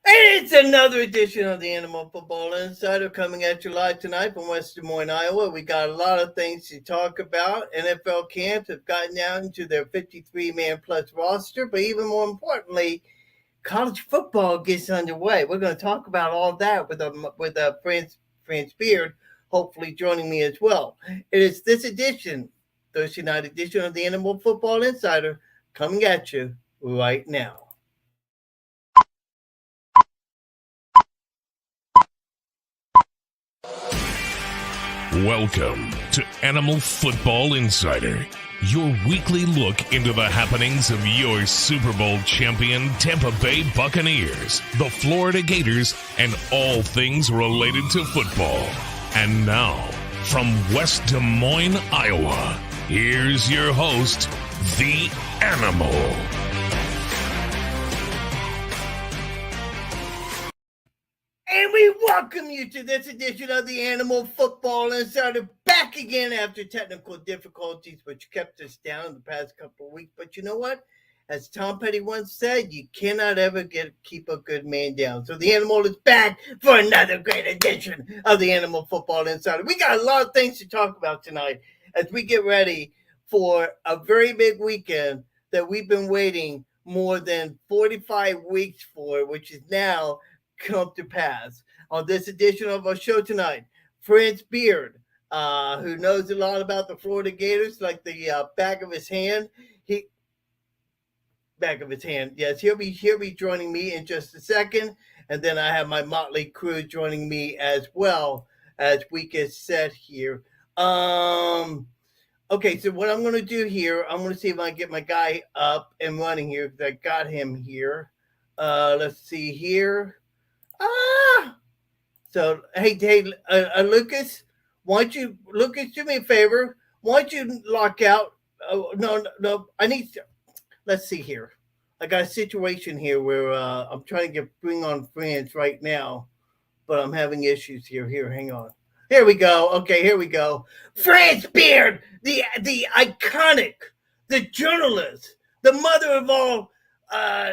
And it's another edition of the Animal Football Insider coming at you live tonight from West Des Moines, Iowa. We got a lot of things to talk about. NFL camps have gotten down to their 53-man plus roster, but even more importantly, college football gets underway. We're going to talk about all that with France Beard, hopefully joining me as well. It is this edition, Thursday night edition of the Animal Football Insider, coming at you right now. Welcome to Animal Football Insider, your weekly look into the happenings of your Super Bowl champion Tampa Bay Buccaneers, the Florida Gators, and all things related to football. And now, from West Des Moines, Iowa, here's your host, The Animal. And we welcome you to this edition of the Animal Football Insider, back again after technical difficulties, which kept us down the past couple of weeks. But you know what? As Tom Petty once said, you cannot ever keep a good man down. So the Animal is back for another great edition of the Animal Football Insider. We got a lot of things to talk about tonight as we get ready for a very big weekend that we've been waiting more than 45 weeks for, which is now come to pass. On this edition of our show tonight, France Beard, who knows a lot about the Florida Gators like the back of his hand. Yes, he'll be joining me in just a second, and then I have my motley crew joining me as well as we get set here. Okay, so what I'm going to do here, I'm going to see if I can get my guy up and running here because I got him here. Let's see here. So, hey, Lucas, Lucas, do me a favor. Why don't you lock out? No, let's see here. I got a situation here where I'm trying to bring on friends right now, but I'm having issues here. Here, hang on. Here we go. Okay, here we go. France Beard, the iconic, the journalist, the mother of all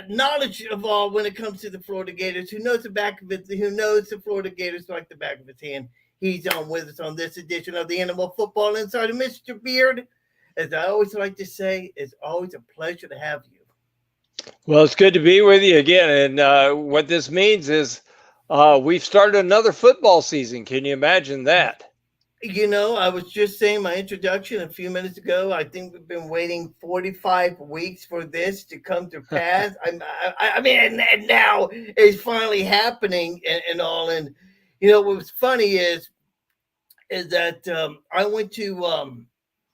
knowledge of all when it comes to the Florida Gators, who knows the Florida Gators like the back of his hand. He's on with us on this edition of the Animal Football Insider. Mr. Beard, as I always like to say, it's always a pleasure to have you. Well, it's good to be with you again. And what this means is we've started another football season. Can you imagine that? You know, I was just saying my introduction a few minutes ago. I think we've been waiting 45 weeks for this to come to pass. I mean, and now it's finally happening and all. And, you know, what's funny is that I went to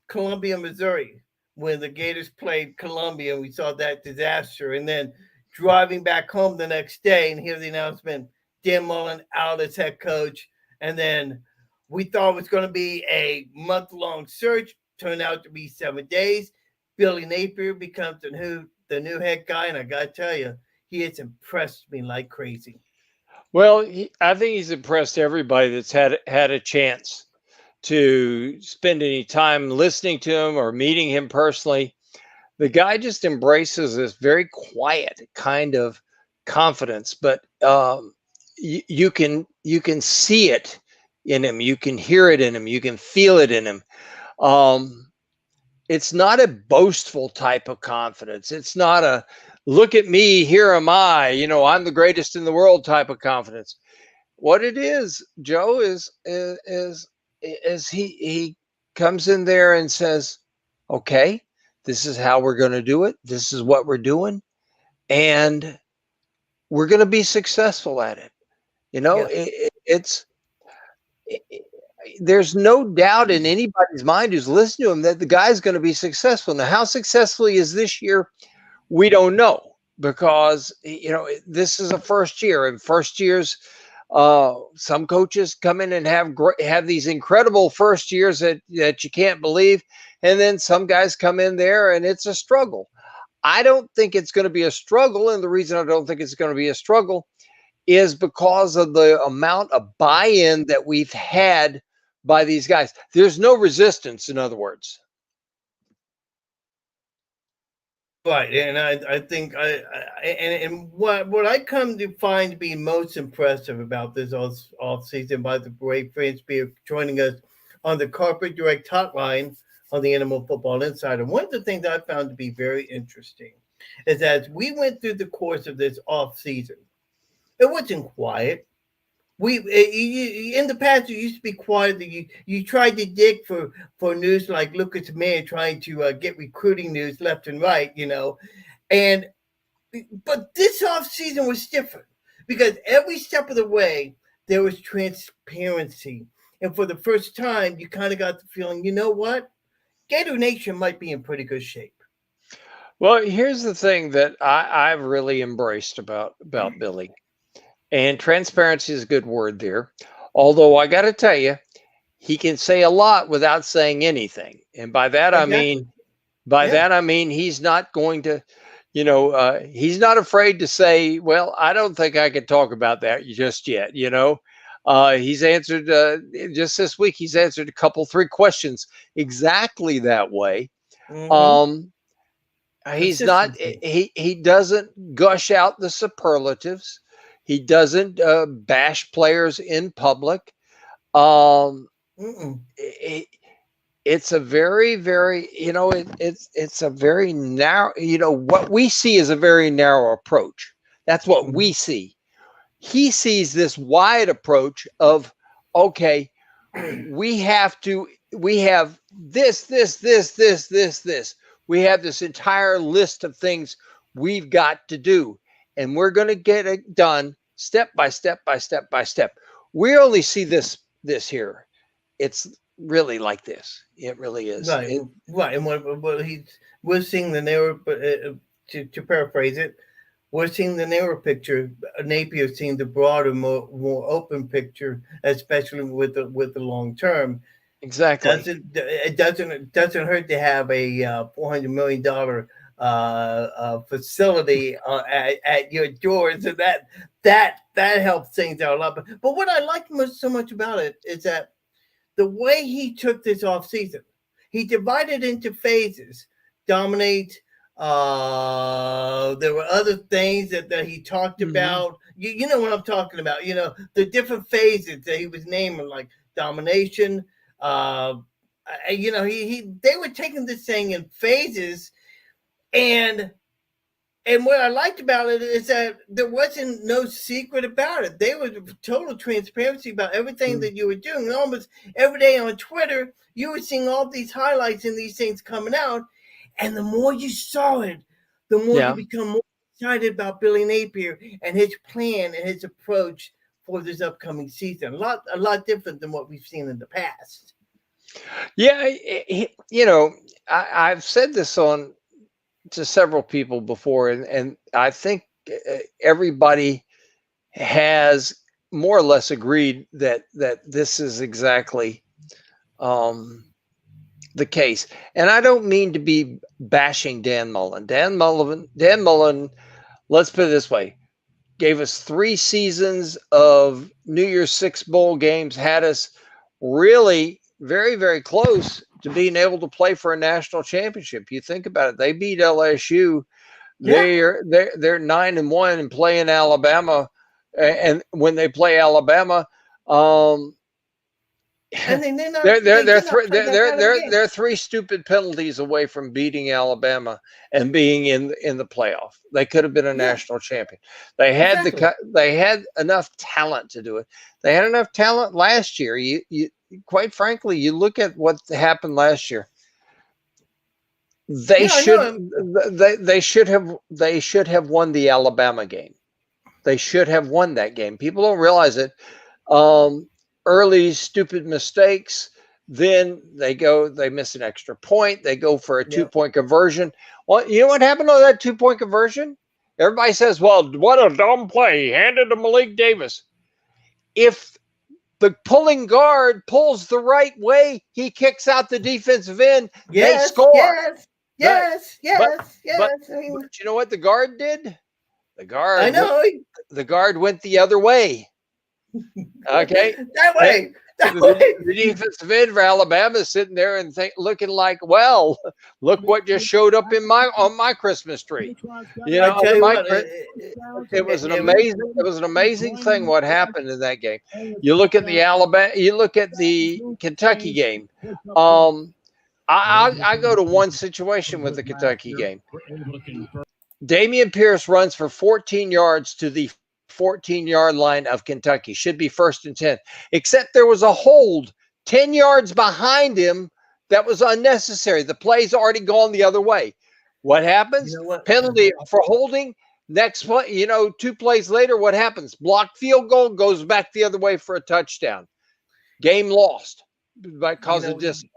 Columbia, Missouri, when the Gators played Columbia. We saw that disaster. And then driving back home the next day and hear the announcement, Dan Mullen out as head coach. And then we thought it was going to be a month-long search. Turned out to be 7 days. Billy Napier becomes the new head guy, and I got to tell you, he has impressed me like crazy. Well, I think he's impressed everybody that's had a chance to spend any time listening to him or meeting him personally. The guy just embraces this very quiet kind of confidence, but you can see it in him. You can hear it in him. You can feel it in him. It's not a boastful type of confidence. It's not a look at me, here am I, I'm the greatest in the world type of confidence. What it is, Joe, is he comes in there and says, okay, this is how we're going to do it. This is what we're doing. And we're going to be successful at it. There's no doubt in anybody's mind who's listening to him that the guy's going to be successful. Now, how successful he is this year, we don't know, because this is a first year, and first years, some coaches come in and have these incredible first years that you can't believe, and then some guys come in there and it's a struggle. I don't think it's going to be a struggle, and the reason I don't think it's going to be a struggle is because of the amount of buy-in that we've had by these guys. There's no resistance, in other words. Right, and I think and what I come to find to be most impressive about this off season, by the way, friends, be joining us on the Corporate Direct hotline on the Animal Football Insider. One of the things I found to be very interesting is that as we went through the course of this off season, it wasn't quiet. In the past, you used to be quiet. You tried to dig for news like Lucas Mayer trying to get recruiting news left and right, and but this off season was different because every step of the way there was transparency, and for the first time, you kind of got the feeling, you know what, Gator Nation might be in pretty good shape. Well, here's the thing that I've really embraced about Billy, and transparency is a good word there. Although I got to tell you, he can say a lot without saying anything, and Exactly. by Yeah. that I mean he's not going to, he's not afraid to say, "Well, I don't think I can talk about that just yet." He's answered just this week. He's answered a couple, three questions exactly that way. Mm-hmm. Um, he's not. Consistency. He doesn't gush out the superlatives. He doesn't bash players in public. Um, Mm-mm. it, it's a very it's a very narrow. What we see is a very narrow approach. That's what we see. He sees this wide approach of, okay, we have this. We have this entire list of things we've got to do, and we're going to get it done step by step by step by step. We only see this here. It's really like this. It really is. Right, right, and what we're seeing the narrow, to paraphrase it, we're seeing the narrow picture. Napier seeing the broader, more open picture, especially with the long term. Exactly. It doesn't hurt to have a $400 million facility at your doors, and that helps things out a lot. But what I like so much about it is that the way he took this off season, he divided into phases. Dominate. There were other things that he talked Hmm. about. You know what I'm talking about. The different phases that he was naming, like domination. Uh, he they were taking this thing in phases, and what I liked about it is that there wasn't no secret about it. They were total transparency about everything that you were doing. And almost every day on Twitter, you were seeing all these highlights and these things coming out. And the more you saw it, the more you Yeah. become more excited about Billy Napier and his plan and his approach for this upcoming season. A lot different than what we've seen in the past. Yeah. I've said this on to several people before, and I think everybody has more or less agreed that this is exactly um, the case. And I don't mean to be bashing Dan Mullen. Dan Mullen. Let's put it this way: gave us 3 seasons of New Year's Six bowl games, had us really very, very close to being able to play for a national championship. You think about it; they beat LSU. Yeah. They're 9-1 and playing Alabama, and when they play Alabama, um, And they did not they're they're they they're, did not th- play they're that they're bad of a they're game. they're 3 stupid penalties away from beating Alabama and being in the playoff. They could have been a Yeah, national champion. exactly. They had enough talent to do it. They had enough talent last year. You quite frankly, you look at what happened last year. They Yeah, I should know. they should have won the Alabama game. They should have won that game. People don't realize it. Um, Early stupid mistakes. Then they miss an extra point. They go for a Yeah. 2 point conversion. Well, you know what happened on that 2 point conversion? Everybody says, well, what a dumb play. He handed to Malik Davis. If the pulling guard pulls the right way, he kicks out the defensive end, they Yes, score. yes, But yes, but yes, but yes. I but mean, you know what the guard did? The I guard went know the guard went the other way. Okay. that They, way. The defensive end for Alabama is sitting there and looking like, well, look what just showed up on my Christmas tree. I tell Under you my what, it was an amazing thing what happened in that game. You look at the Alabama, you look at the Kentucky game. I go to one situation with the Kentucky game. Damian Pierce runs for 14 yards to the 14-yard line of Kentucky. Should be 1st and 10. Except there was a hold 10 yards behind him that was unnecessary. The play's already gone the other way. What happens? you know what? Penalty for holding. Next play, 2 plays later, what happens? Blocked field goal, goes back the other way for a touchdown. Game lost because of discipline.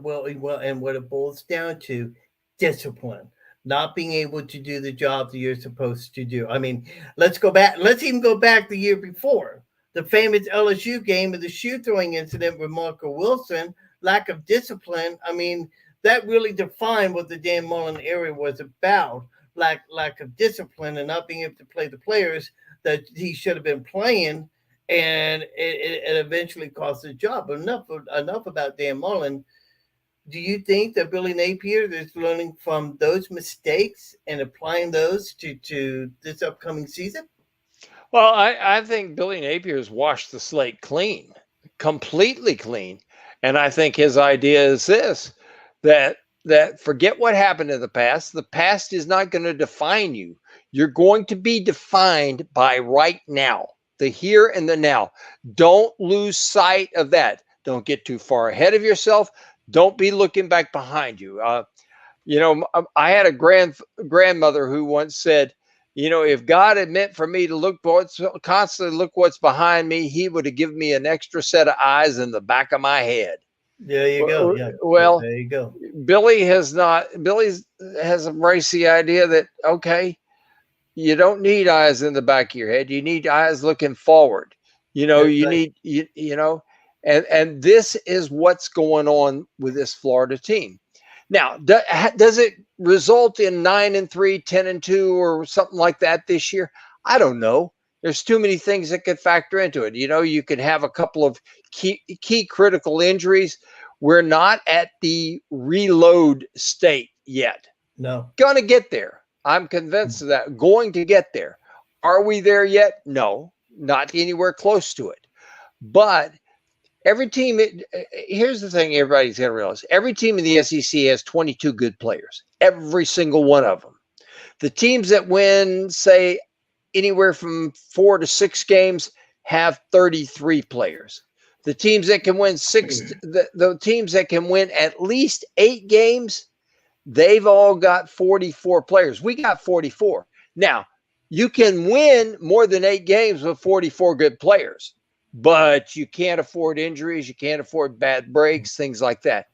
Well, and what it boils down to, discipline. Not being able to do the job that you're supposed to do. I mean, let's go back. Let's even go back the year before. The famous LSU game of the shoe throwing incident with Marco Wilson, lack of discipline. I mean, that really defined what the Dan Mullen era was about. Lack of discipline and not being able to play the players that he should have been playing, and it eventually cost his job. But enough about Dan Mullen. Do you think that Billy Napier is learning from those mistakes and applying those to this upcoming season? Well, I think Billy Napier's washed the slate clean, completely clean. And I think his idea is this, that forget what happened in the past. The past is not going to define you. You're going to be defined by right now, the here and the now. Don't lose sight of that. Don't get too far ahead of yourself. Don't be looking back behind you. I had a grandmother who once said, if God had meant for me to constantly look what's behind me, he would have given me an extra set of eyes in the back of my head. There you go. Yeah. Well, there you go. Billy has embraced the idea that, okay, you don't need eyes in the back of your head. You need eyes looking forward. And this is what's going on with this Florida team. Now, does it result in 9-3, 10-2, or something like that this year? I don't know. There's too many things that could factor into it. You could have a couple of key critical injuries. We're not at the reload state yet. No. Gonna get there. I'm convinced of that. Going to get there. Are we there yet? No, not anywhere close to it. But every team, here's the thing everybody's got to realize. Every team in the SEC has 22 good players. Every single one of them. The teams that win, say, anywhere from 4 to 6 games have 33 players. The teams that can win the teams that can win at least 8 games, they've all got 44 players. We got 44. Now, you can win more than 8 games with 44 good players, but you can't afford injuries. You can't afford bad breaks, things like that.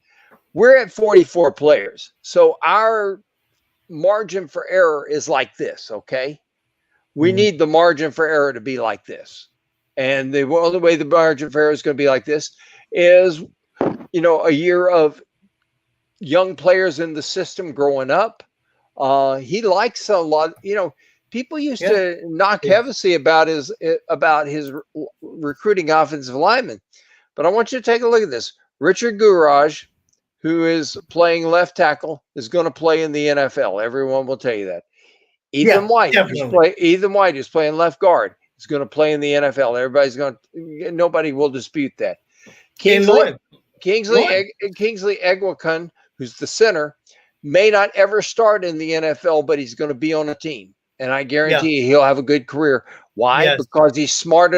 We're at 44 players. So our margin for error is like this, okay? We need the margin for error to be like this. And the only way the margin for error is going to be like this is, a year of young players in the system growing up. He likes a lot, people used to knock Hevesy about his recruiting offensive linemen. But I want you to take a look at this. Richard Gourage, who is playing left tackle, is going to play in the NFL. Everyone will tell you that. Ethan White is playing left guard. He's going to play in the NFL. Nobody will dispute that. Kingsley Egwakun, who's the center, may not ever start in the NFL, but he's going to be on a team. And I guarantee you he'll have a good career. Why? Yes. Because he's smart,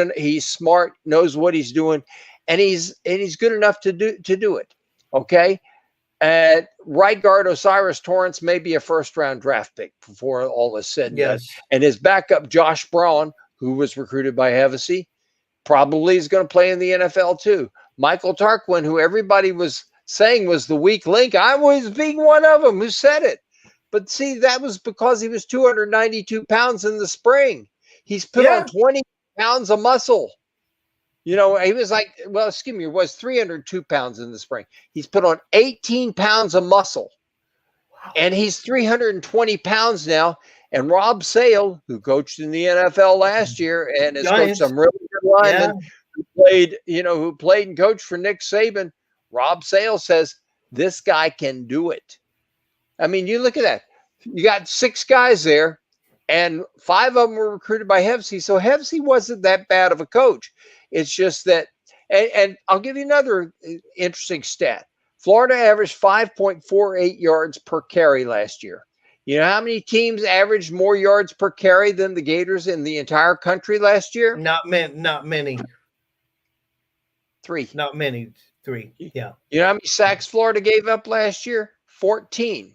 knows what he's doing, and he's good enough to do it. Okay. At right guard, Osiris Torrance may be a first-round draft pick before all is said and done. And his backup, Josh Braun, who was recruited by Hevesy, probably is going to play in the NFL too. Michael Tarquin, who everybody was saying was the weak link, I was being one of them who said it. But see, that was because he was 292 pounds in the spring. He's put on 20 pounds of muscle. He was was 302 pounds in the spring. He's put on 18 pounds of muscle. Wow. And he's 320 pounds now. And Rob Sale, who coached in the NFL last year and has coached some really good linemen, who played and coached for Nick Saban, Rob Sale says this guy can do it. I mean, you look at that. You got 6 guys there, and 5 of them were recruited by Hevsey. So Hevsey wasn't that bad of a coach. It's just that, and I'll give you another interesting stat. Florida averaged 5.48 yards per carry last year. You know how many teams averaged more yards per carry than the Gators in the entire country last year? Not many. 3. Not many. 3. Yeah. You know how many sacks Florida gave up last year? 14.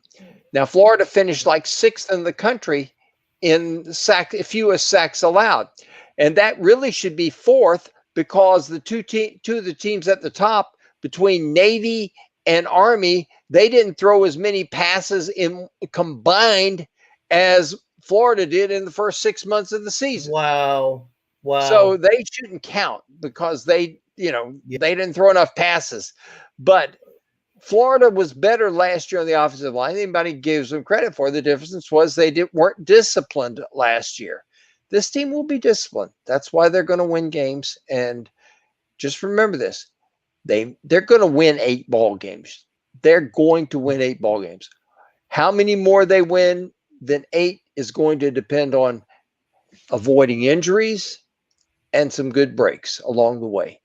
Now, Florida finished like 6th in the country in fewest sacks allowed. And that really should be 4th because the two of the teams at the top, between Navy and Army, they didn't throw as many passes in combined as Florida did in the first 6 months of the season. Wow. So they shouldn't count because they didn't throw enough passes. But Florida was better last year on the offensive line. Anybody gives them credit for. The difference was they weren't disciplined last year. This team will be disciplined. That's why they're going to win games. And just remember this: they're going to win 8 ball games. They're going to win 8 ball games. How many more they win than 8 is going to depend on avoiding injuries and some good breaks along the way.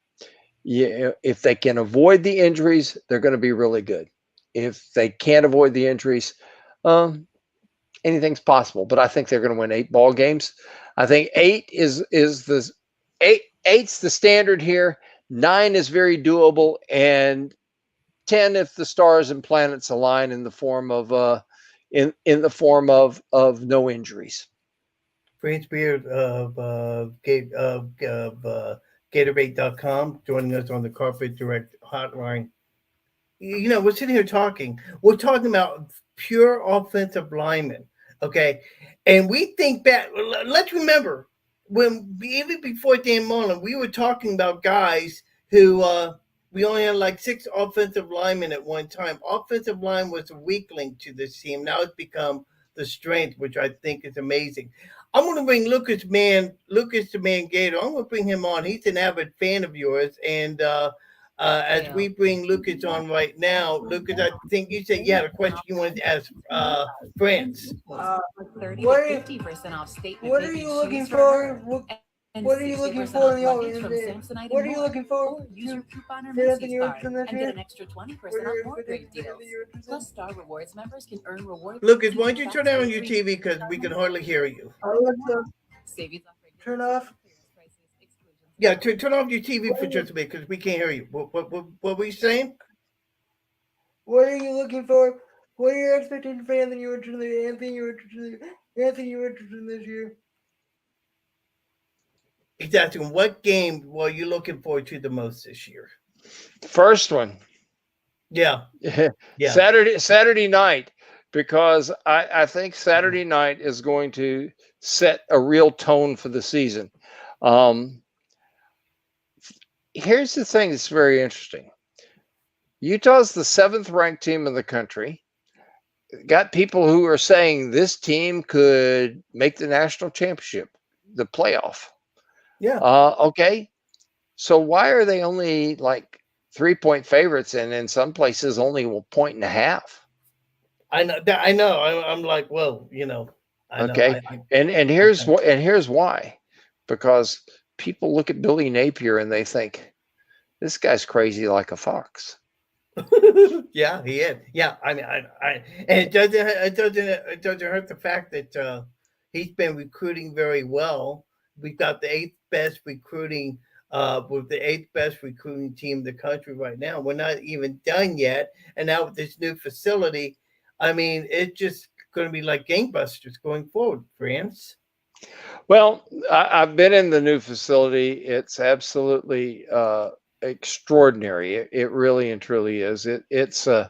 Yeah, if they can avoid the injuries, they're going to be really good. If they can't avoid the injuries, anything's possible. But I think they're going to win 8 ball games. I think 8 is the 8's the standard here. 9 is very doable, and 10 if the stars and planets align in the form of in the form of no injuries. Frank Beard of Gatorade.com joining us on the Carpet Direct hotline. We're sitting here talking. We're talking about pure offensive linemen, okay? And we think back. Let's remember when even before Dan Mullen, we were talking about guys who we only had like 6 offensive linemen at one time. Offensive line was a weak link to this team. Now it's become the strength, which I think is amazing. I'm going to bring Lucas the Man Gator. I'm going to bring him on. He's an avid fan of yours. And as we bring Lucas on right now, Lucas, I think you said you had a question you wanted to ask France. What are 50% off statement what are you looking for? What are you looking for in the office from Samsonite? What are you looking for? Use your coupon or Macy's card and get an extra 20% off more great deals. Plus, Star Rewards members can earn rewards. Lucas, why don't you turn down your TV because we can hardly hear you. Turn off. Yeah, turn off your TV for just a bit because we can't hear you. What were you saying? What are you looking for? What are your expectations for Anthony Richardson this year? He's asking, what game were you looking forward to the most this year? First one. Yeah. Saturday night, because I think Saturday night is going to set a real tone for the season. Here's the thing that's very interesting. Utah's the 7th ranked team in the country. Got people who are saying this team could make the national championship, the playoff. Yeah. Okay. So why are they only like 3-point favorites and in some places only a point and a half? I know. I'm like, well, Okay. And here's why. Because people look at Billy Napier and they think this guy's crazy like a fox. Yeah, he is. Yeah, I mean, and it doesn't hurt the fact that he's been recruiting very well. We've got the 8th best recruiting, with the 8th best recruiting team in the country right now. We're not even done yet, and now with this new facility, I mean, it's just going to be like gangbusters going forward, France. Well, I've been in the new facility. It's absolutely extraordinary. It really and truly is. It's I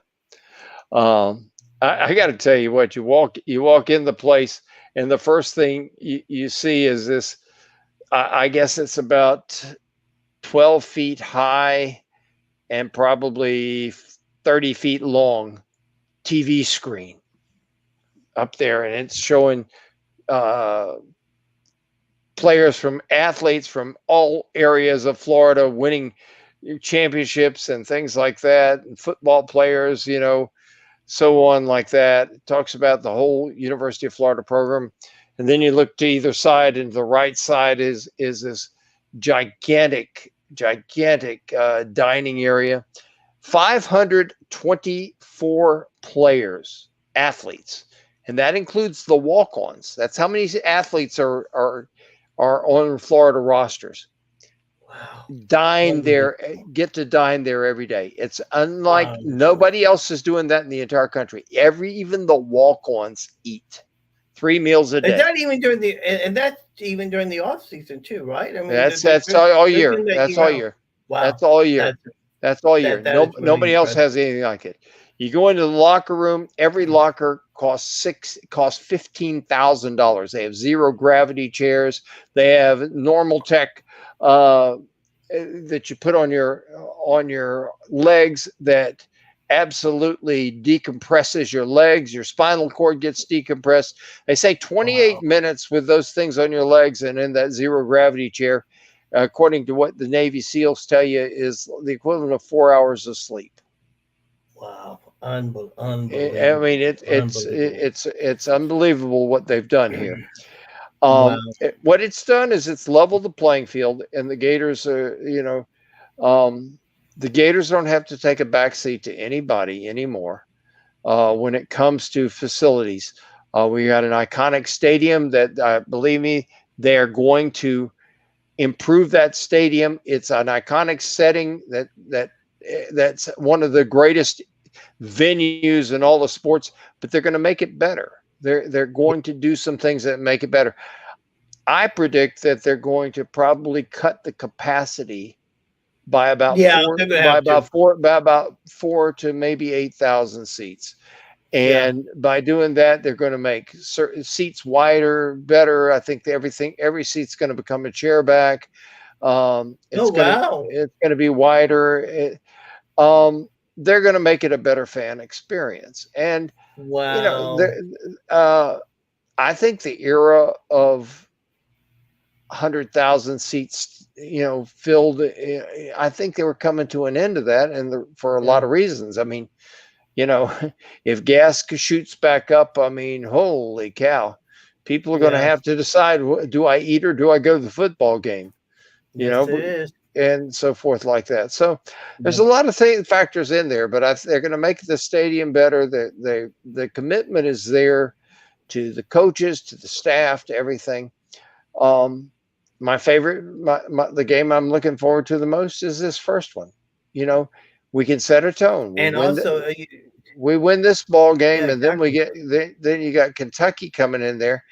got to tell you what, you walk in the place and the first thing you see is this. I guess it's about 12 feet high and probably 30 feet long TV screen up there, and it's showing athletes from all areas of Florida winning championships and things like that, and football players, so on like that. It talks about the whole University of Florida program. And then you look to either side, and the right side is this gigantic dining area. 524 players, athletes, and that includes the walk-ons. That's how many athletes are on Florida rosters. Wow. Get to dine there every day. It's unlike Wow. nobody else is doing that in the entire country. Even the walk-ons eat 3 meals a And day. that even during and that's even during the off season too, right? I mean, That's all they're year. doing that That's year all round. year. Wow, That's all year. that's That's all year. that is really Nobody else impressive. has anything like it. You go into the locker room. Every locker costs $15,000. They have zero gravity chairs. They have normal tech that you put on your legs that absolutely decompresses your legs. Your spinal cord gets decompressed. They say 28 Wow, minutes with those things on your legs and in that zero gravity chair, according to what the Navy SEALs tell you, is the equivalent of 4 hours of sleep. wow, I mean, unbelievable, unbelievable. it's unbelievable what they've done here. Wow, What it's done is it's leveled the playing field, and the Gators are, the Gators don't have to take a backseat to anybody anymore when it comes to facilities. We got an iconic stadium that, believe me, they are going to improve that stadium. It's an iconic setting that's one of the greatest venues in all the sports, but they're going to make it better. They're going to do some things that make it better. I predict that they're going to probably cut the capacity by about yeah, they're gonna have to. by about 4 to maybe 8,000 seats. Yeah, And by doing that, they're going to make certain seats wider, better. I think every seat's going to become a chair back. oh wow, It's going to be wider. They're going to make it a better fan experience. And you know, wow, there, uh, I think the era of 100,000 seats, filled. I think they were coming to an end of that, and for a lot yeah, of reasons. I mean, you know, if gas shoots back up, I mean, holy cow, people are going to yeah, have to decide: do I eat or do I go to the football game? You yes, know, it is. and so forth like that. So there's Yeah. a lot of factors in there, but they're going to make the stadium better. The commitment is there to the coaches, to the staff, to everything. Um, my favorite, the game I'm looking forward to the most is this first one. You know, we can set a tone. And also, We win this ball yeah, game, and then exactly. then you got Kentucky coming in there,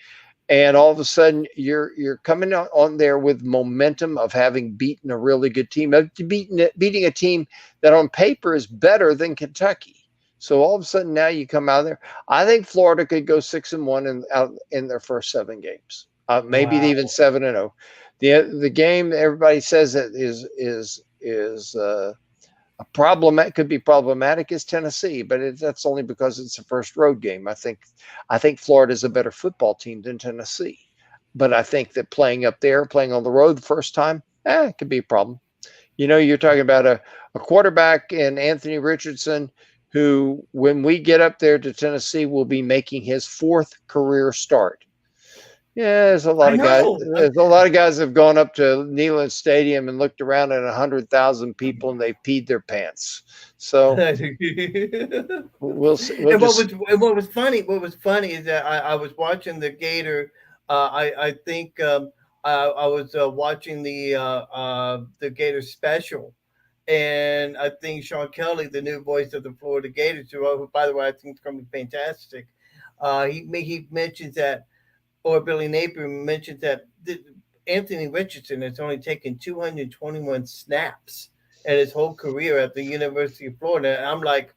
and all of a sudden you're coming on there with momentum of having beaten a really good team, of beating a team that on paper is better than Kentucky. So all of a sudden now you come out there. I think Florida could go 6-1 out in their first 7 games, maybe even Wow. 7-0. The game everybody says that is a problem that could be problematic is Tennessee, but that's only because it's a first road game. I think Florida is a better football team than Tennessee, but I think that playing up there, playing on the road the first time, it could be a problem. You're talking about a quarterback in Anthony Richardson, who, when we get up there to Tennessee, will be making his 4th career start. Yeah, there's a lot I of guys. know. There's a lot of guys have gone up to Neyland Stadium and looked around at 100,000 people, and they peed their pants. So And we'll see. We'll just what was funny is that I was watching the Gator. I think I was watching the Gator special, and I think Sean Kelly, the new voice of the Florida Gators, who by the way I think is going to be fantastic. He mentions that, or Billy Napier mentions that Anthony Richardson has only taken 221 snaps in his whole career at the University of Florida. And I'm like,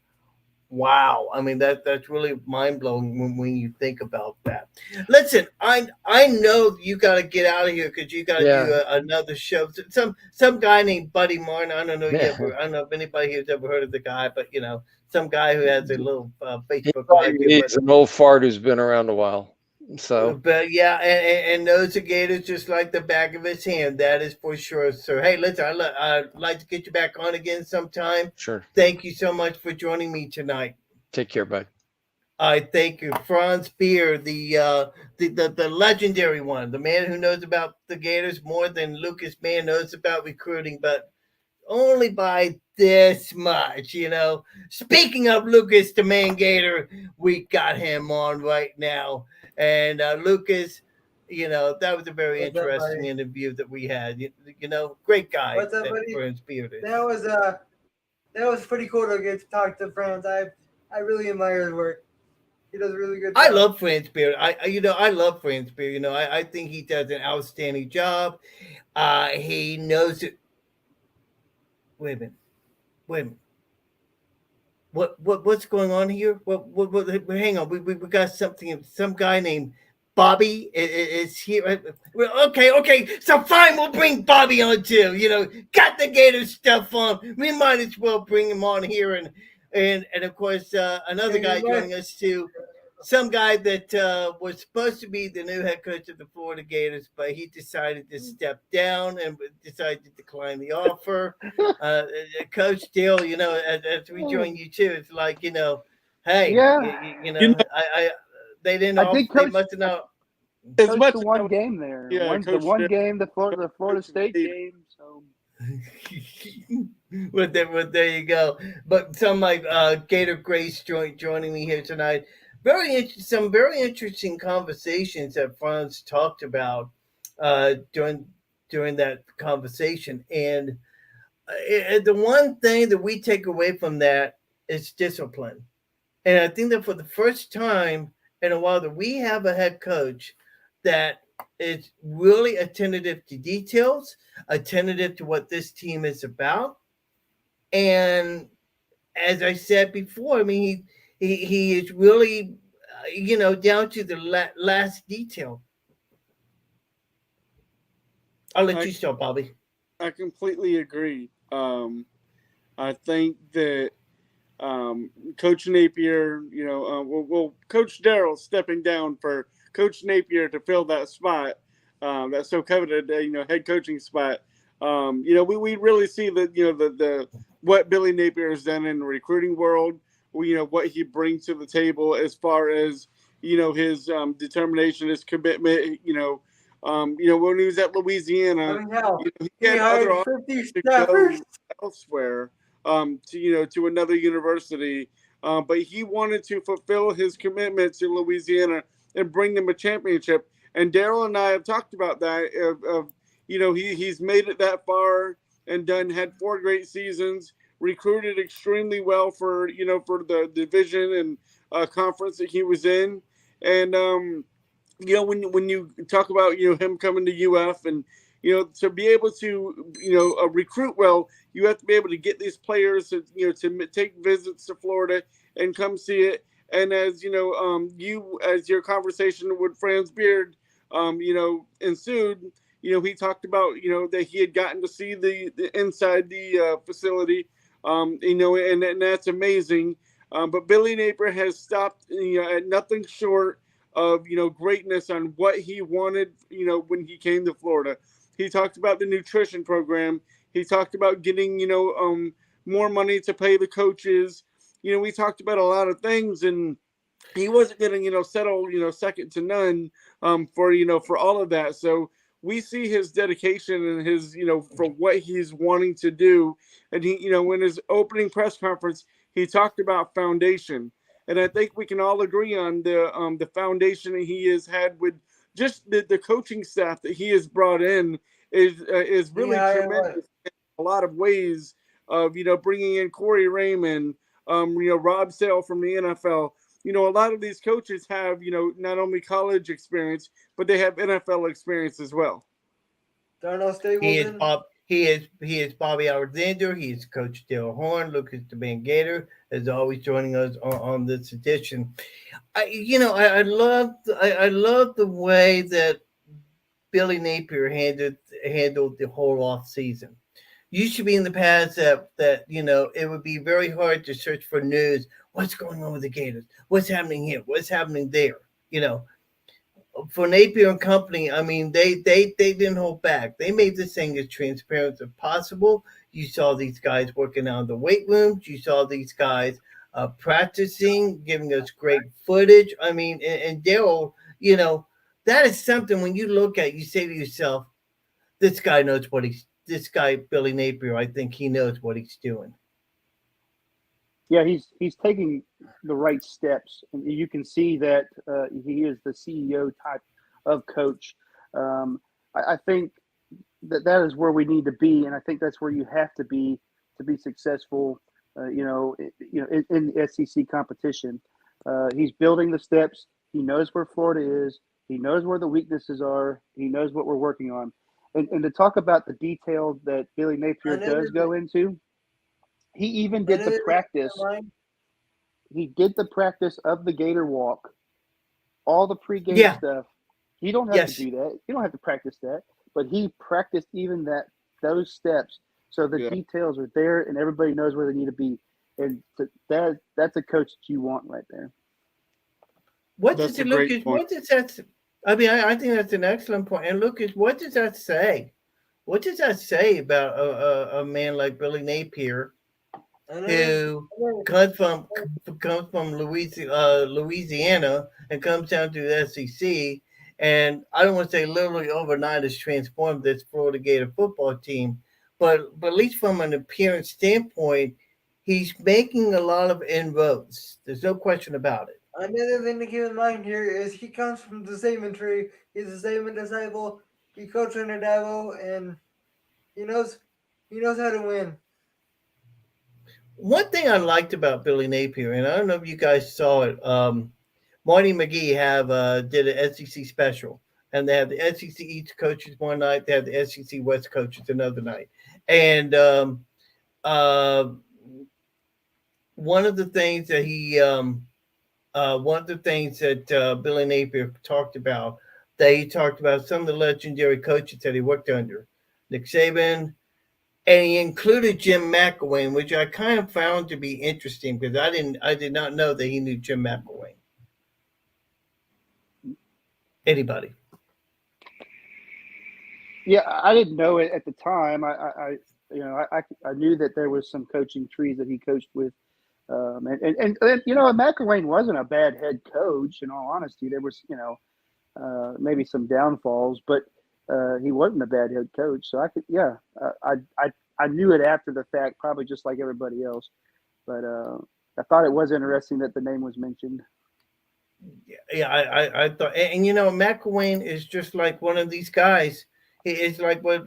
wow. I mean, that's really mind blowing when you think about that. Listen, I know you got to get out of here because you got to do yeah. another show. Some guy named Buddy Martin. I don't know if anybody here's ever heard of the guy, but some guy who has a little He Facebook probably Live. needs an old fart who's been around a while. So But yeah, and knows the Gators just like the back of his hand. That is for sure, sir. Hey, listen, I'd like to get you back on again sometime. sure. Thank you so much for joining me tonight. Take care, bud. I thank you, Franz Beer, the legendary one, the man who knows about the Gators more than Lucas Mann knows about recruiting, but only by this much, you know. Speaking of Lucas the Man Gator, we got him on right now. And Lucas, you know, that was a very What's up, interesting buddy? interview that we had. You know, great guy What's up, that buddy? Franz Beard is. That was pretty cool to get to talk to Franz. I really admire his work. He does a really good I job. love Franz Beard. I love Franz Beard. You know, I think he does an outstanding job. He knows it. Wait a minute. Wait a minute. What's going on here? What hang on, we got something. Some guy named Bobby is here. Okay, so fine, we'll bring Bobby on too. You know, got the Gator stuff on. We might as well bring him on here, and of course another And guy you might, joining us too. Some guy that was supposed to be the new head coach of the Florida Gators, but he decided to step down and decided to decline the offer. Uh, Coach Dill, you know, as we join you too, it's like, you know, hey, Yeah, you You know, know, they didn't I offer, did they coach. must have I not. as coached much the as one game there. The Coach one Dale, game, the Florida Coach State Vader. game. So There you go. But some like Gator Grace joining me here tonight. Some very interesting conversations that Franz talked about during that conversation, and the one thing that we take away from that is discipline. And I think that for the first time in a while that we have a head coach that is really attentive to details, attentive to what this team is about. And as I said before, I mean, he is really, you know, down to the last detail. I'll let I you start, Bobby. I completely agree. I think that Coach Napier, Coach Darrell stepping down for Coach Napier to fill that spot, that so coveted, head coaching spot. We really see that, the what Billy Napier has done in the recruiting world. What he brings to the table as far as his determination, his commitment. When he was at Louisiana, I mean, hell, he he had other hired options 50 to staffers. go elsewhere, to another university. But he wanted to fulfill his commitment to Louisiana and bring them a championship. And Daryl and I have talked about that. He's made it that far and had 4 great seasons. Recruited extremely well for the division and conference that he was in. And when you talk about him coming to UF and to be able to recruit well, you have to be able to get these players to take visits to Florida and come see it. And as as your conversation with Franz Beard ensued, he talked about that he had gotten to see the inside the facility, and that's amazing. But Billy Napier has stopped at nothing short of greatness on what he wanted when he came to Florida. He talked about the nutrition program. He talked about getting more money to pay the coaches. We talked about a lot of things, and he wasn't going to settle second to none for all of that. So we see his dedication and his for what he's wanting to do. And he in his opening press conference, he talked about foundation. And I think we can all agree on the foundation that he has had with just the coaching staff that he has brought in is He really hired what? tremendous in a lot of ways of bringing in Corey Raymond, Rob Sale from the NFL. A lot of these coaches have not only college experience, but they have NFL experience as well. Darnell He is Stapleton. Bob. He is Bobby Alexander. He is Coach Dale Horn. Lucas the Man Gator is always joining us on this edition. I love the way that Billy Napier handled the whole off season. Used to be in the past that it would be very hard to search for news. What's going on with the Gators? What's happening here? What's happening there? You know, for Napier and company, I mean, they didn't hold back. They made this thing as transparent as possible. You saw these guys working out in the weight rooms. You saw these guys practicing, giving us great footage. I mean, and Daryl, that is something when you look at, you say to yourself, this guy knows what this guy, Billy Napier, I think he knows what he's doing. Yeah, he's taking the right steps, and you can see that he is the CEO type of coach. I think that is where we need to be, and I think that's where you have to be successful. In the SEC competition, he's building the steps. He knows where Florida is. He knows where the weaknesses are. He knows what we're working on, and to talk about the details that Billy Napier does go into, he even did the practice. He did the practice of the Gator Walk, all the pregame Yeah. stuff. You don't have to Yes. do that. You don't have to practice that, but he practiced even those steps, so the details are there and everybody knows where they need to be. And that's a coach that you want right there. What That's does a it, great Lucas? point. What does that? I mean, I think that's an excellent point. And Lucas, what does that say? What does that say about a man like Billy Napier, who comes from Louisiana and comes down to the SEC, and I don't want to say literally overnight has transformed this Florida Gator football team, but at least from an appearance standpoint, he's making a lot of inroads. There's no question about it. Another thing to keep in mind here is he comes from the same tree. He's the same disciple. He coached under Dabo, and he knows he knows how to win. One thing I liked about Billy Napier, and I don't know if you guys saw it, Marty McGee have did an SEC special, and they have the SEC East coaches one night, they have the SEC West coaches another night, and uh, one of the things that one of the things that Billy Napier talked about, that he talked about some of the legendary coaches that he worked under, Nick Saban, and he included Jim McElwain, which I kind of found to be interesting because I did not know that he knew Jim McElwain. Anybody? Yeah, I didn't know it at the time. I knew that there was some coaching trees that he coached with, and McElwain wasn't a bad head coach. In all honesty, there was maybe some downfalls, but he wasn't a bad head coach. So I knew it after the fact, probably just like everybody else. But I thought it was interesting that the name was mentioned. Yeah, I thought, and McElwain is just like one of these guys. He is like what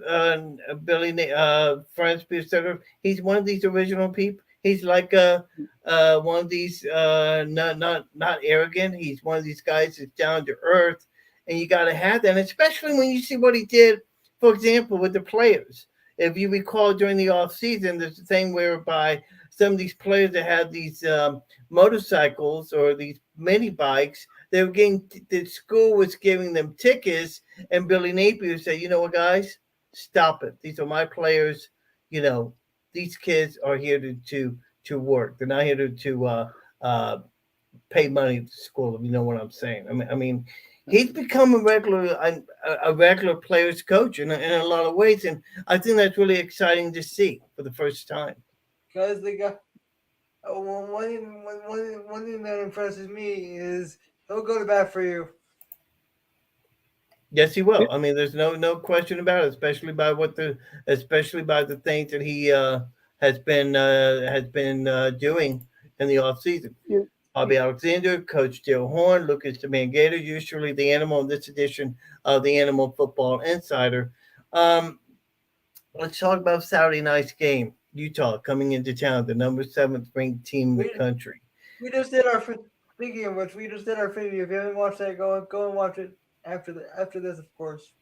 Franz Pierce said. He's one of these original people. He's like one of these not arrogant. He's one of these guys that's down to earth, and you got to have that. And especially when you see what he did, for example, with the players. If you recall during the off season, there's a thing whereby some of these players that have these motorcycles or these mini bikes, they were getting the school was giving them tickets, and Billy Napier said, "You know what, guys, stop it. These are my players. You know, these kids are here to work. They're not here to pay money to school. If you know what I'm saying. I mean, he's become a regular players coach in a lot of ways, and I think that's really exciting to see for the first time. Because they got one thing that impresses me is he'll go to bat for you. Yes, he will. I mean, there's no question about it, especially by the things that he has been doing in the off season. You, Bobby Alexander, Coach Dale Horn, Lucas Gator, usually the animal in this edition of the Animal Football Insider. Um, let's talk about Saturday night's game. Utah coming into town, the number seventh ranked team in the We, country. we just did our speaking of which, we just did our preview. If you haven't watched that, go and watch it after this, of course.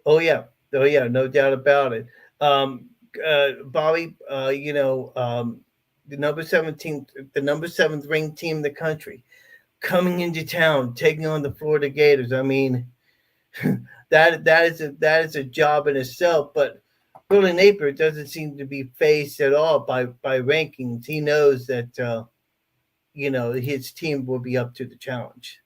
Oh yeah, oh yeah, no doubt about it. Bobby, the number seventh ranked team in the country, coming into town, taking on the Florida Gators. I mean, that is a job in itself. But Billy Napier doesn't seem to be phased at all by rankings. He knows that his team will be up to the challenge.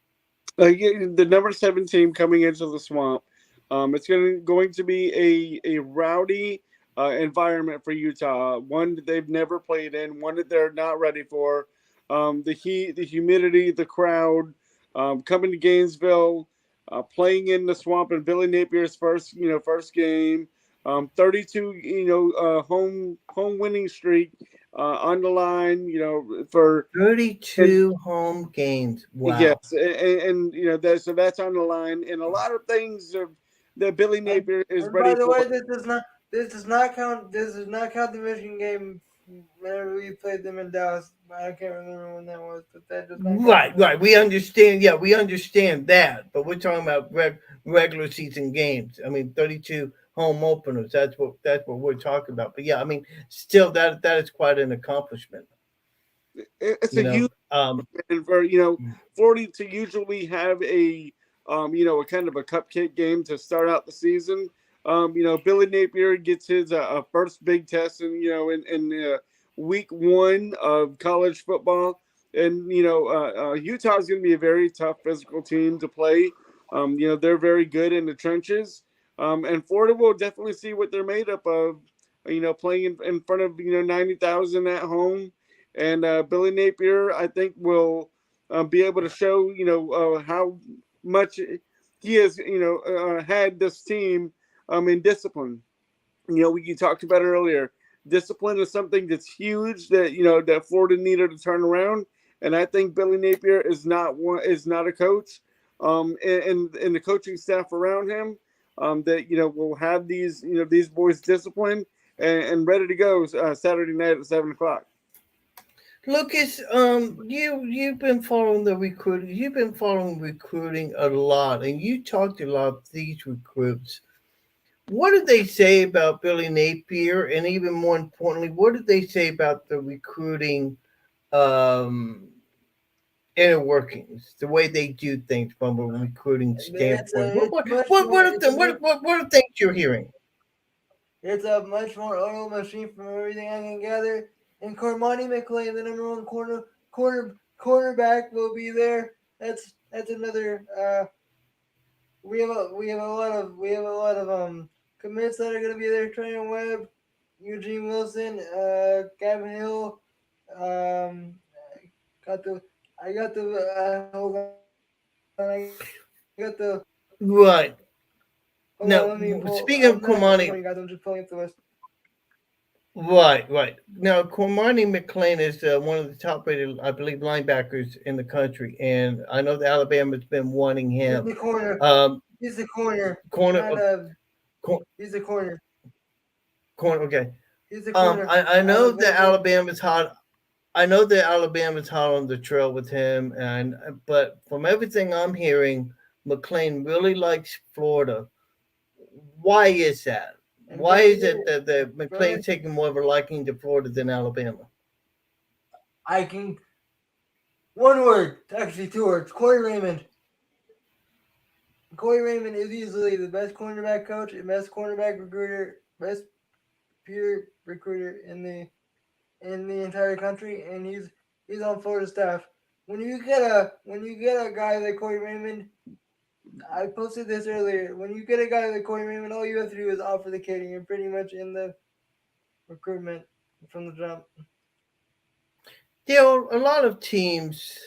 The number 7 team coming into the swamp. It's going to be a rowdy environment for Utah. One that they've never played in. One that they're not ready for. The heat, the humidity, the crowd. Coming to Gainesville, playing in the swamp in Billy Napier's first game. 32 home winning streak on the line. For 32 home games. Wow. yes, and that's on the line, and a lot of things that Billy Napier is And by ready the for. way, this does not count the Michigan game whenever we played them in Dallas. I can't remember when that was, but that does not count. Right. We understand. Yeah, we understand that. But we're talking about regular season games. I mean, 32 home openers. That's what we're talking about. But yeah, I mean, still that is quite an accomplishment. It's You a know. huge, and for Florida to usually have a kind of a cupcake game to start out the season. Billy Napier gets his first big test in week 1 of college football, and Utah is going to be a very tough physical team to play. They're very good in the trenches, and Florida will definitely see what they're made up of. Playing in front of 90,000 at home, and Billy Napier, I think, will be able to show how much he has had this team in discipline. You talked about it earlier. Discipline is something that's huge that Florida needed to turn around, and I think Billy Napier is not a coach, and the coaching staff around him that will have these boys disciplined and ready to go Saturday night at 7 o'clock. Lucas, you've been following the recruiting. You've been following recruiting a lot, and you talked to a lot of these recruits. What did they say about Billy Napier, and even more importantly, what did they say about the recruiting um, inner workings, the way they do things from a recruiting It's standpoint? a, it's much more. It's a much, What are things you're hearing? it's a much more oil machine from everything I can gather. And Cormani McLean, the number one cornerback, will be there. That's another. We have a lot of commits that are going to be there. Trent Webb, Eugene Wilson, Gavin Hill. Got the. I got the. Hold on. I got the. Right. Hold on. Let Now, me pull. I'm speaking of not in front of you Cormani, guys. I'm just pulling up the list. right. Now, Cormani McLean is one of the top-rated, I believe, linebackers in the country, and I know that Alabama's been wanting He's him. the corner. Um, He's the corner. corner, Not a. cor- He's the corner. corner. Okay. He's the corner I for know that Alabama. Alabama's hot. I know that Alabama's hot on the trail with him, and but from everything I'm hearing, McLean really likes Florida. Why is that? And Why Brian, is it that Brian, McLean's taking more of a liking to Florida than Alabama? I can. One word, actually 2 words. Corey Raymond. Corey Raymond is easily the best cornerback coach and best cornerback recruiter, best pure recruiter in the entire country, and he's on Florida staff. When you get a guy like Corey Raymond, I posted this earlier. When you get a guy like Corey Raymond, all you have to do is offer the kid, and you're pretty much in the recruitment from the jump. There are a lot of teams,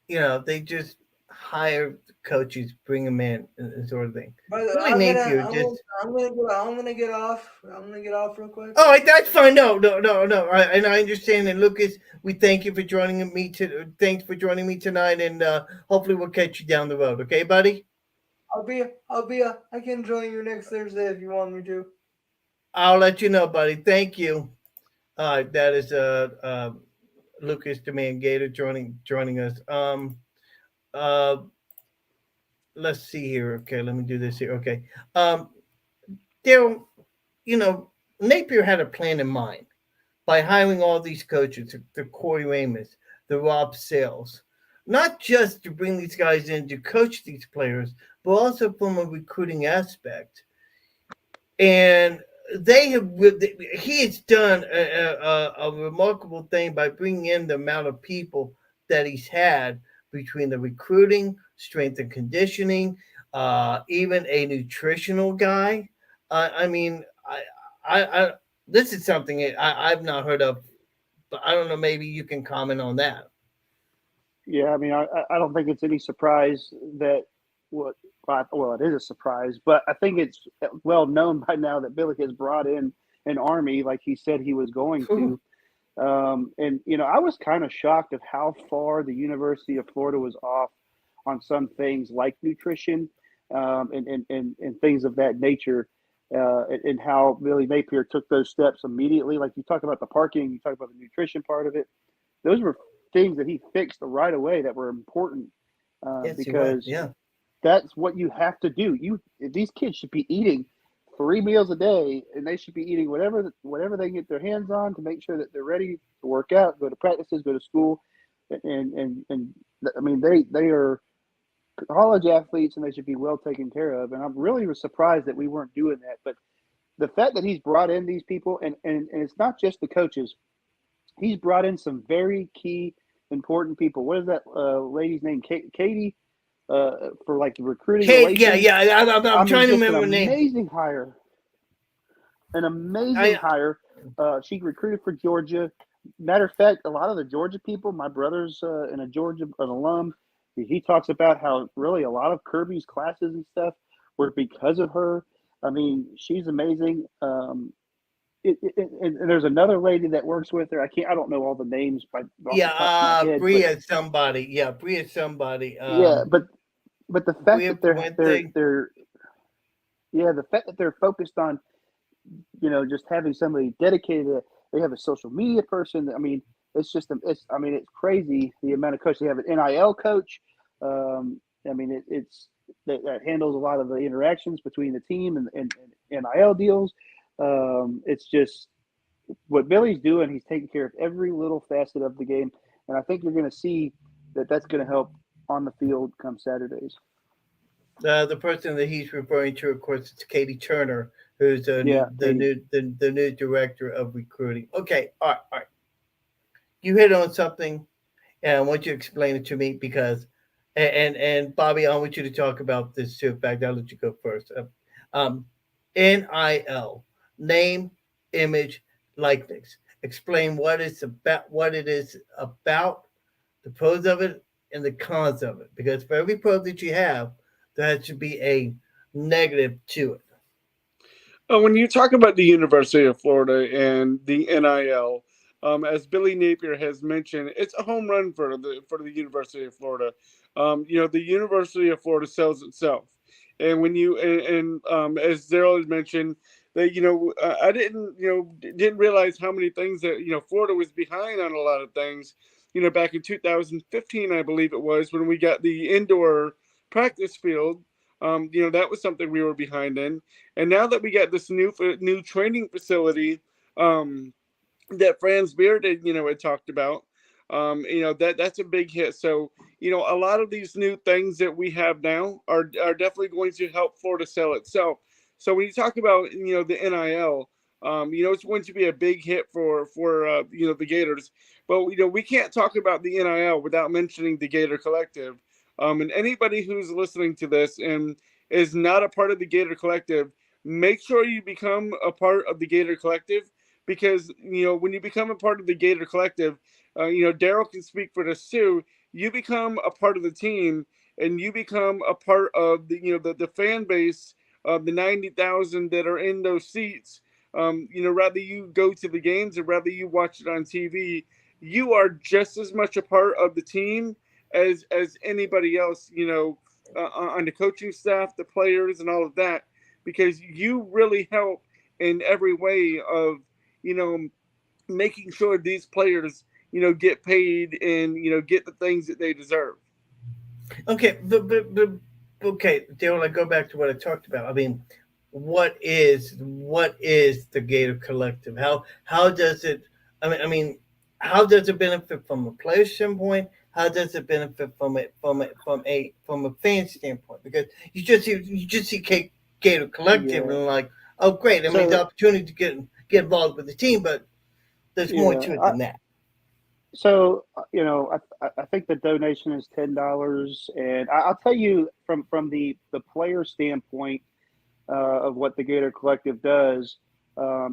they just hire coaches, bring them in, and sort of thing. But Billy I'm gonna Napier I'm gonna just. I'm gonna get off. I'm gonna get off real quick. Oh, that's fine. No. And I understand. And Lucas, we thank you for joining me. Thanks for joining me tonight, and hopefully we'll catch you down the road. Okay, buddy. I can join you next Thursday if you want me to. I'll let you know, buddy. Thank you. That is Lucas the Man Gator joining us. Uh, let's see here. Okay, let me do this here. Okay. Daryl, Napier had a plan in mind by hiring all these coaches, the Corey Ramos, the Rob Sales, not just to bring these guys in to coach these players, but also from a recruiting aspect. And he has done a remarkable thing by bringing in the amount of people that he's had, between the recruiting, strength and conditioning, even a nutritional guy. I mean, I this is something I've not heard of, but I don't know. Maybe you can comment on that. Yeah, I mean, I don't think it's any surprise that what well, it is a surprise, but I think it's well known by now that Billy has brought in an army like he said he was going to. And I was kind of shocked of how far the University of Florida was off on some things like nutrition, and things of that nature, and how Billy Napier took those steps immediately. Like you talk about the parking, you talk about the nutrition part of it. Those were things that he fixed right away that were important, Yes, you're right. because Yeah. that's what you have to do. These kids should be eating 3 meals a day, and they should be eating whatever they get their hands on to make sure that they're ready to work out, go to practices, go to school, and I mean they are college athletes and they should be well taken care of. And I'm really surprised that we weren't doing that. But the fact that he's brought in these people, and it's not just the coaches, he's brought in some very key important people. What is that lady's name? Katie, for like recruiting Kate, yeah, relations. yeah. I'm I mean, trying to just an remember her name. amazing hire. An amazing I hire. She recruited for Georgia. Matter of fact, a lot of the Georgia people, my brother's an alum. He talks about how really a lot of Kirby's classes and stuff were because of her. I mean, she's amazing. And there's another lady that works with her. I don't know all the names off the top of my head, but Bria somebody. Yeah, Bria somebody. yeah, but the fact Bria that Puente. they're yeah, the fact that they're focused on just having somebody dedicated to, they have a social media person. I mean, it's crazy the amount of coaches they have. An NIL coach. I mean, it's that handles a lot of the interactions between the team and NIL deals. It's just what Billy's doing. He's taking care of every little facet of the game, and I think you're going to see that that's going to help on the field come Saturdays. The person that he's referring to, of course, is Katie Turner, who's Yeah, Katie. the new director of recruiting. Okay, all right, all right. You hit on something, and I want you to explain it to me because, and Bobby, I want you to talk about this too. In fact, I'll let you go first. Um, NIL, name, image, likeness. Explain what it is about, the pros of it, and the cons of it. Because for every pro that you have, there should be a negative to it. When you talk about the University of Florida and the NIL, as Billy Napier has mentioned, it's a home run for the University of Florida. The University of Florida sells itself, and when you and as Daryl had mentioned, that I didn't realize how many things that Florida was behind on a lot of things. Back in 2015, I believe it was when we got the indoor practice field. That was something we were behind in. And now that we got this new training facility, that Franz Beard had talked about, that's a big hit. So a lot of these new things that we have now are definitely going to help Florida sell itself. So when you talk about the NIL, it's going to be a big hit for the Gators. But we can't talk about the NIL without mentioning the Gator Collective. And anybody who's listening to this and is not a part of the Gator Collective, make sure you become a part of the Gator Collective, because when you become a part of the Gator Collective, Daryl can speak for this too. You become a part of the team, and you become a part of the fan base of the 90,000 that are in those seats. Rather you go to the games or rather you watch it on TV, you are just as much a part of the team as anybody else, on the coaching staff, the players, and all of that, because you really help in every way of, making sure these players, get paid and, get the things that they deserve. Okay, but okay, Daryl, I go back to what I talked about. I mean, what is the Gator Collective? How does it? I mean, how does it benefit from a player standpoint? How does it benefit from a fan standpoint? Because you just see Gator Collective Yeah. and like, oh great, I mean the So opportunity to get involved with the team, but there's more yeah, to it than that. So I think the donation is $10, and I'll tell you from the player standpoint of what the Gator Collective does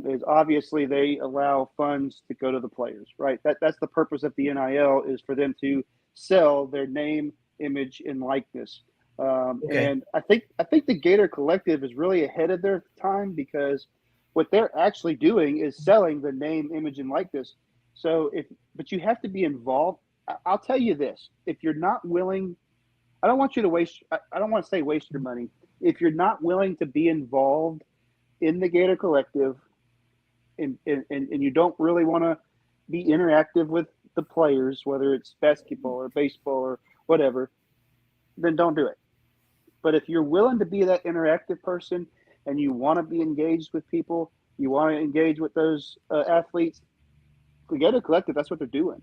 is obviously they allow funds to go to the players, right? That's the purpose of the NIL is for them to sell their name, image, and likeness. Okay. And I think the Gator Collective is really ahead of their time because what they're actually doing is selling the name, image, and likeness. So but you have to be involved. I'll tell you this: if you're not willing, I don't want you to waste. I don't want to say waste your money. If you're not willing to be involved in the Gator Collective, and you don't really want to be interactive with the players, whether it's basketball or baseball or whatever, then don't do it. But if you're willing to be that interactive person and you want to be engaged with people, you want to engage with those athletes, the Gator Collective, that's what they're doing.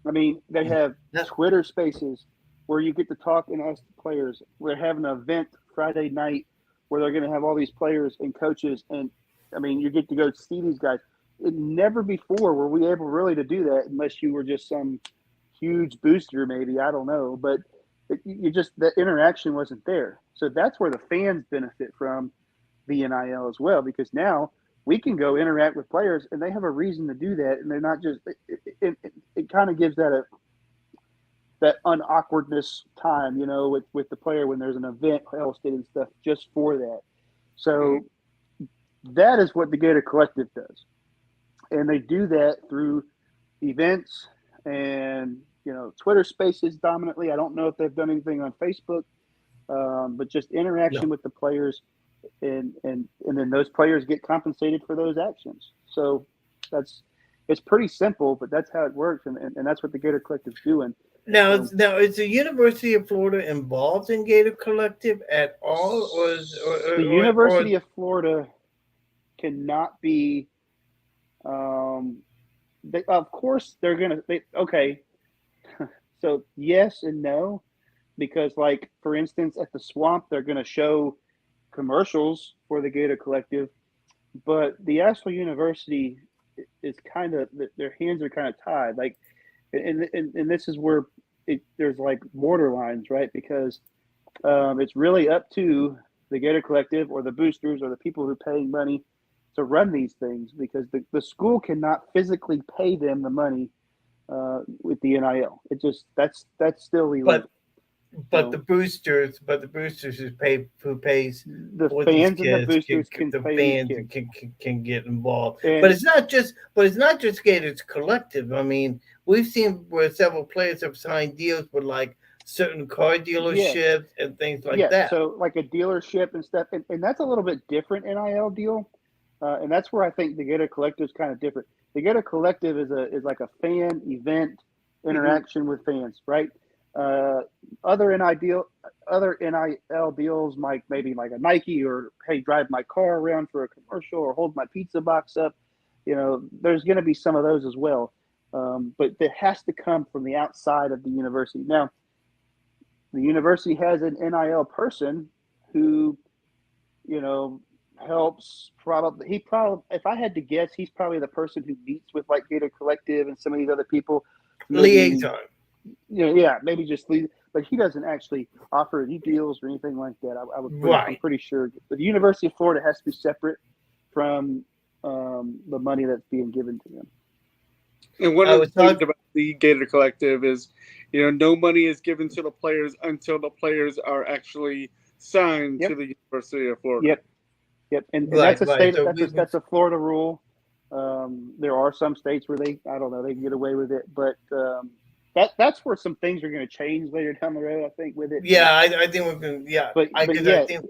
I mean, they have Yeah. Twitter Spaces where you get to talk and ask the players. We're having an event Friday night where they're going to have all these players and coaches, and I mean, you get to go see these guys. Never before were we able really to do that, unless you were just some huge booster, maybe I don't know, but you just the interaction wasn't there. So that's where the fans benefit from the NIL as well, because now we can go interact with players and they have a reason to do that, and they're not just it kind of gives that unawkwardness time, with the player when there's an event hosted and stuff just for that. So that is what the Gator Collective does, and they do that through events and Twitter Spaces dominantly. I don't know if they've done anything on Facebook, but just interaction No. with the players, and then those players get compensated for those actions. So it's pretty simple, but that's how it works, and that's what the Gator Collective's doing. Now, So now is the University of Florida involved in Gator Collective at all, or is, the or University of Florida cannot be. Of course, they're gonna. Okay, so yes and no, because like for instance, at the Swamp, they're gonna show commercials for the Gator Collective, but the actual university is kind of their hands are kind of tied. Like, and this is where there's like borderlines, right? Because it's really up to the Gator Collective or the boosters or the people who are paying money to run these things, because the school cannot physically pay them the money with the NIL. It just that's still illegal. but So the boosters who pays the for these fans and the kids boosters can the pay these fans kids, can get involved. But and it's not just Gators Collective. I mean, we've seen where several players have signed deals with like certain car yeah, dealerships and things like yeah. that. So like a dealership and stuff, and that's a little bit different NIL deal, and that's where I think the Gator Collective is kind of different. The Gator Collective is like a fan event Mhm. interaction with fans, right? Uh, other NIL deals, like maybe like a Nike, or hey, drive my car around for a commercial, or hold my pizza box up. There's going to be some of those as well, but it has to come from the outside of the university. Now, the university has an NIL person who, you know, helps. Probably, if I had to guess, he's probably the person who meets with like Gator Collective and some of these other people. Maybe, Liaison. yeah, maybe just leave. But he doesn't actually offer any deals or anything like that. I'm Right. pretty sure. But the University of Florida has to be separate from the money that's being given to them. And one I of the was things talking about the Gator Collective is, no money is given to the players until the players are actually signed to Yep, the University of Florida. yep, yep. And that's a right. state. So we That's a Florida rule. There are some states where I don't know, they can get away with it, but that's where some things are going to change later down the road, I think, with it. yeah, I think we're gonna I But because I yeah, think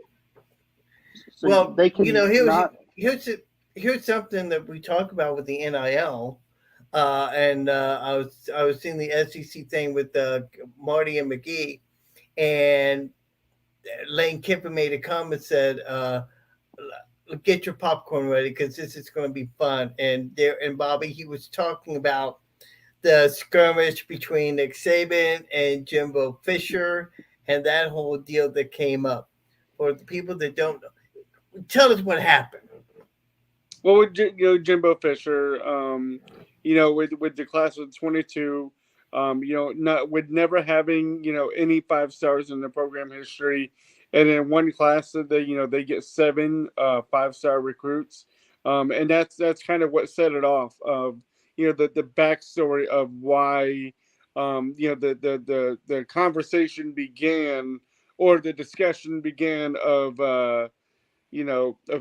so well, they can not. here's here's something that we talk about with the NIL. And I was seeing the SEC thing with Marty and McGee, and Lane Kiffin made a comment, said, "Get your popcorn ready because this is going to be fun." And Bobby, he was talking about the skirmish between Nick Saban and Jimbo Fisher, and that whole deal that came up. For the people that don't know, tell us what happened. Well, with Jimbo Fisher, with the class of 22, not with never having any 5 stars in the program history, and in one class that they get 7 5-star recruits, and that's kind of what set it off of the backstory of why the conversation began, or the discussion began of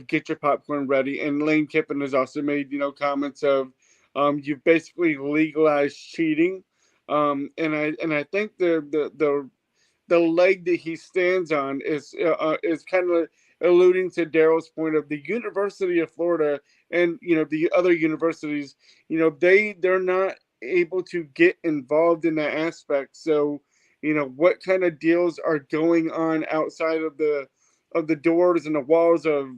get your popcorn ready. And Lane Kiffin has also made comments of you've basically legalized cheating, and I think the leg that he stands on is kind of alluding to Daryl's point of the University of Florida and the other universities. They're not able to get involved in that aspect. So what kind of deals are going on outside of the doors and the walls of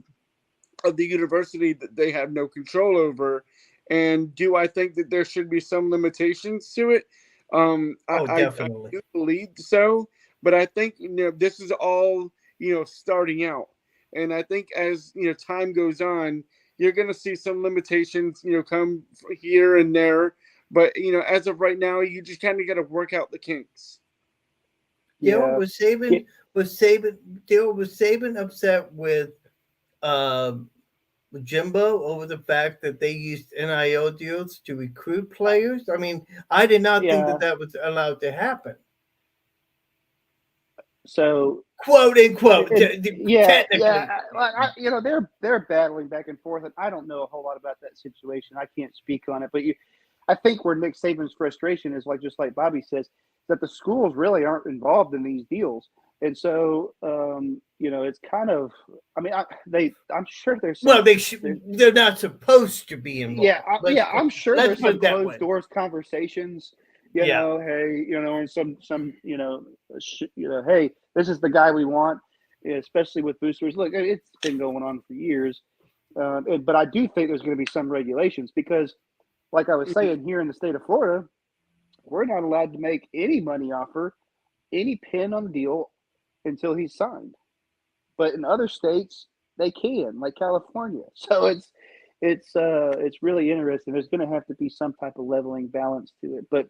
the university that they have no control over. And do I think that there should be some limitations to it? Oh, I definitely. do believe so, but I think this is all starting out, and I think as time goes on, you're going to see some limitations come here and there. But as of right now, you just kind of got to work out the kinks. Daryl Yeah. was Saban upset with um Jimbo over the fact that they used NIL deals to recruit players. I mean, I did not think that Yeah. that was allowed to happen. So Quote unquote, yeah. technically. They're battling back and forth, and I don't know a whole lot about that situation. I can't speak on it, but I think where Nick Saban's frustration is, just like Bobby says, that the schools really aren't involved in these deals, and so it's kind of. I mean, I'm sure there's some. Well, they're not supposed to be Yeah, involved. Let's I'm sure let's there's put some it that closed way. doors conversations. Yeah. Hey, and some hey, this is the guy we want, especially with boosters. Look, it's been going on for years, but I do think there's going to be some regulations because, like I was saying, here in the state of Florida, we're not allowed to make any money offer, any pin on the deal until he's signed. But in other states, they can, like California. So it's really interesting. There's going to have to be some type of leveling balance to it, but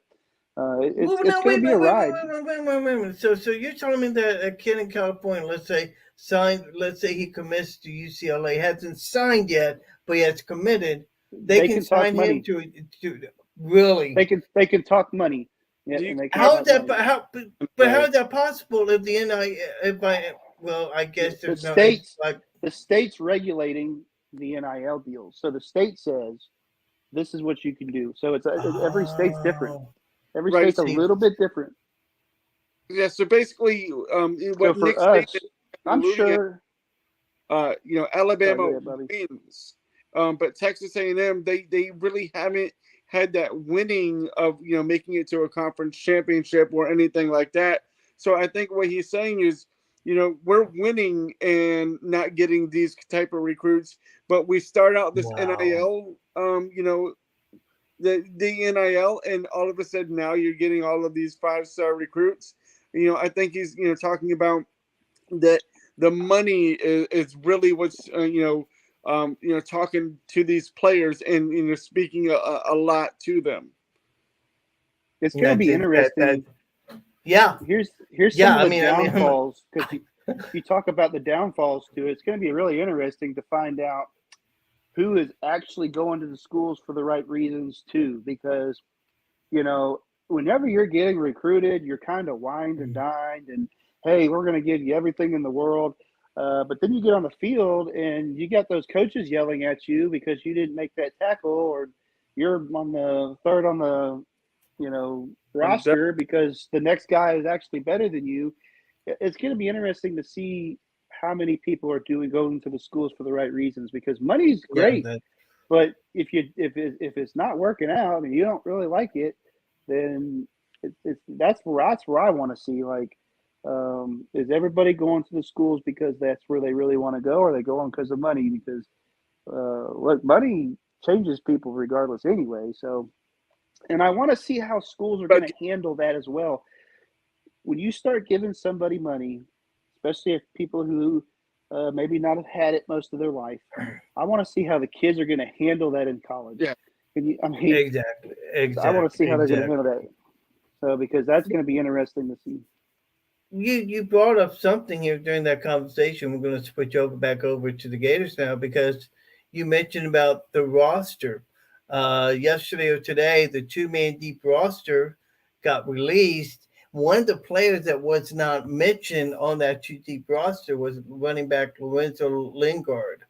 Well, it's no, going to be a ride. wait. So you're telling me that a kid in California, let's say he commits to UCLA, hasn't signed yet, but he has committed. They They can can talk sign him money. to really. They can talk money. Yeah, You and they can How is talk that? money. How is that possible if the NI if I well I guess The there's no states like the states regulating the NIL deals. So the state says this is what you can do. So every state's different. oh Every right. state's a see little bit different. Yeah. So basically, So what Nick for Saban is us, I'm alluding at, sure. Sorry, go Alabama ahead, Bobby. wins, but Texas A&M they really haven't had that winning of making it to a conference championship or anything like that. So I think what he's saying is, we're winning and not getting these type of recruits, but we start out this wow. NIL, the NIL, and all of a sudden now you're getting all of these 5-star recruits. I think he's talking about that the money is really what's talking to these players and speaking a lot to them. It's going to That be that interesting. yeah Here's some yeah. of the I mean downfalls because you talk about the downfalls to it. It's going to be really interesting to find out who is actually going to the schools for the right reasons too, because whenever you're getting recruited, you're kind of wined and dined, and hey, we're going to give you everything in the world. But then you get on the field and you got those coaches yelling at you because you didn't make that tackle, or you're on the third on the roster because the next guy is actually better than you. It's going to be interesting to see how many people are going to the schools for the right reasons because money's yeah great, that but if it's not working out and you don't really like it, then that's where I want to see is everybody going to the schools because that's where they really want to go, or are they going because of money? Because look, money changes people regardless anyway. So, and I want to see how schools are going But to handle that as well. When you start giving somebody money, especially if people who maybe not have had it most of their life, I want to see how the kids are going to handle that in college. yeah, I mean, Exactly, so I want to see exactly, how they're going to exactly. handle that. So because that's going to be interesting to see. You brought up something here during that conversation. We're going to switch over back over to the Gators now because you mentioned about the roster. Yesterday or today, the two-man deep roster got released. One of the players that was not mentioned on that two deep roster was running back Lorenzo Lingard,